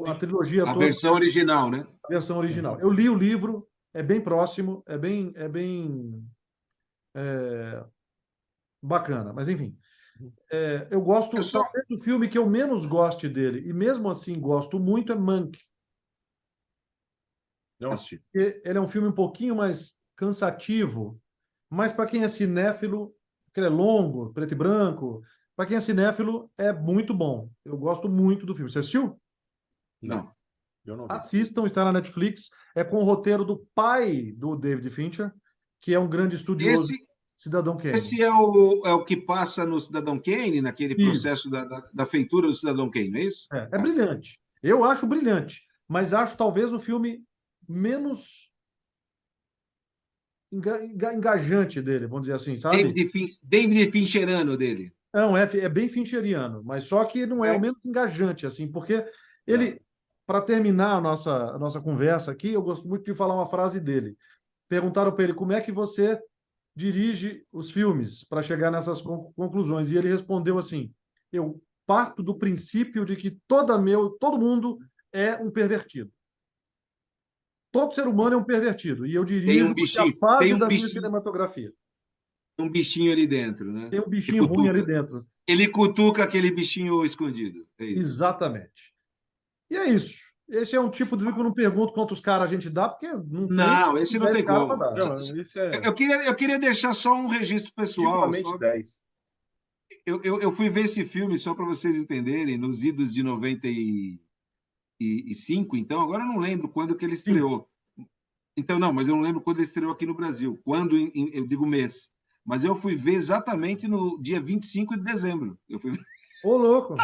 a trilogia toda. A versão original, né? A versão original. Eu li o livro, é bem próximo, é bem bacana, mas enfim. Eu gosto, Eu só... talvez o filme que eu menos goste dele, e mesmo assim gosto muito, é Mank. Não assisti. Ele é um filme um pouquinho mais cansativo, mas para quem é cinéfilo, porque ele é longo, preto e branco, para quem é cinéfilo, é muito bom. Eu gosto muito do filme. Você assistiu? Não. Eu não vi. Assistam, está na Netflix. É com o roteiro do pai do David Fincher, que é um grande estudioso, Esse, Cidadão Kane. esse é o que passa no Cidadão Kane, naquele Isso. processo da feitura do Cidadão Kane, não é isso? É brilhante. Eu acho brilhante, mas acho talvez o filme menos engajante dele, vamos dizer assim, sabe? David Fincherano dele. Não, é bem fincheriano, mas só que não é o menos engajante, assim, porque ele, para terminar a nossa conversa aqui, eu gosto muito de falar uma frase dele. Perguntaram para ele como é que você dirige os filmes para chegar nessas conclusões, e ele respondeu assim: eu parto do princípio de que todo mundo é um pervertido. Todo ser humano é um pervertido, e eu Tem um dirijo porque é a bichinho, fase da minha cinematografia. um bichinho ali dentro, né? Tem um Que bichinho ruim ali cutuca. dentro. Ele cutuca aquele bichinho escondido. É isso. Exatamente. E é isso. Esse é um tipo de vídeo que eu não pergunto quantos caras a gente dá, porque não tem Não, esse não 10 tem caras para como. dar. Não, isso é Eu queria deixar só um registro pessoal. ridiculamente 10. Eu fui ver esse filme, só para vocês entenderem, nos idos de 95, então, agora eu não lembro quando que ele Sim. estreou. Então, não, mas eu não lembro quando ele estreou aqui no Brasil. Quando, eu digo mês. Mas eu fui ver exatamente no dia 25 de dezembro. Ô, louco.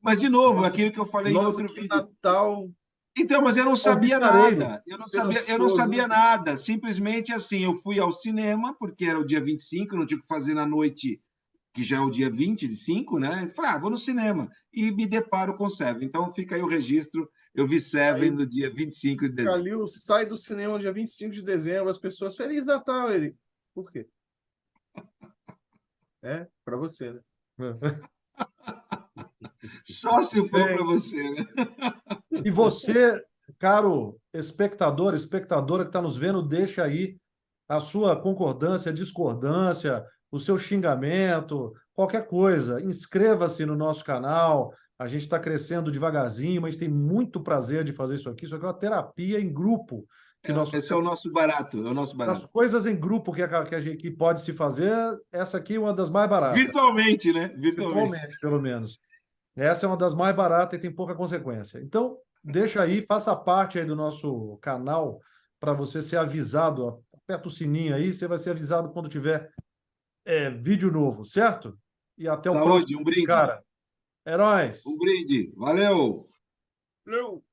Mas, de novo, Nossa, aquilo que eu falei em nossa, outro que vídeo. Natal Então, mas eu não sabia Alvissareiro. nada. Eu não sabia esperançoso. nada. Simplesmente assim, eu fui ao cinema, porque era o dia 25, eu não tinha o que fazer na noite, que já é o dia 25, né? Eu falei, vou no cinema. E me deparo com Seven. Então, fica aí o registro. Eu vi Seven Aí no dia 25 de dezembro. Calil sai do cinema dia 25 de dezembro, as pessoas, Feliz Natal, ele. Por quê? É, para você, né? Só se for para Bem, você, né? E você, caro espectador, espectadora que está nos vendo, deixa aí a sua concordância, discordância, o seu xingamento, qualquer coisa. Inscreva-se no nosso canal. A gente está crescendo devagarzinho, mas tem muito prazer de fazer isso aqui. Isso aqui é uma terapia em grupo que nós Esse é o nosso barato, é o nosso as barato. coisas em grupo que a gente que pode se fazer, essa aqui é uma das mais baratas, Virtualmente, né? Virtualmente. virtualmente, pelo menos. Essa é uma das mais baratas e tem pouca consequência. Então, deixa aí, faça parte aí do nosso canal para você ser avisado. Aperta o sininho aí, você vai ser avisado quando tiver vídeo novo, certo? E até o próximo, Saúde, um brinde. cara. Heróis! Um brinde. Valeu! eu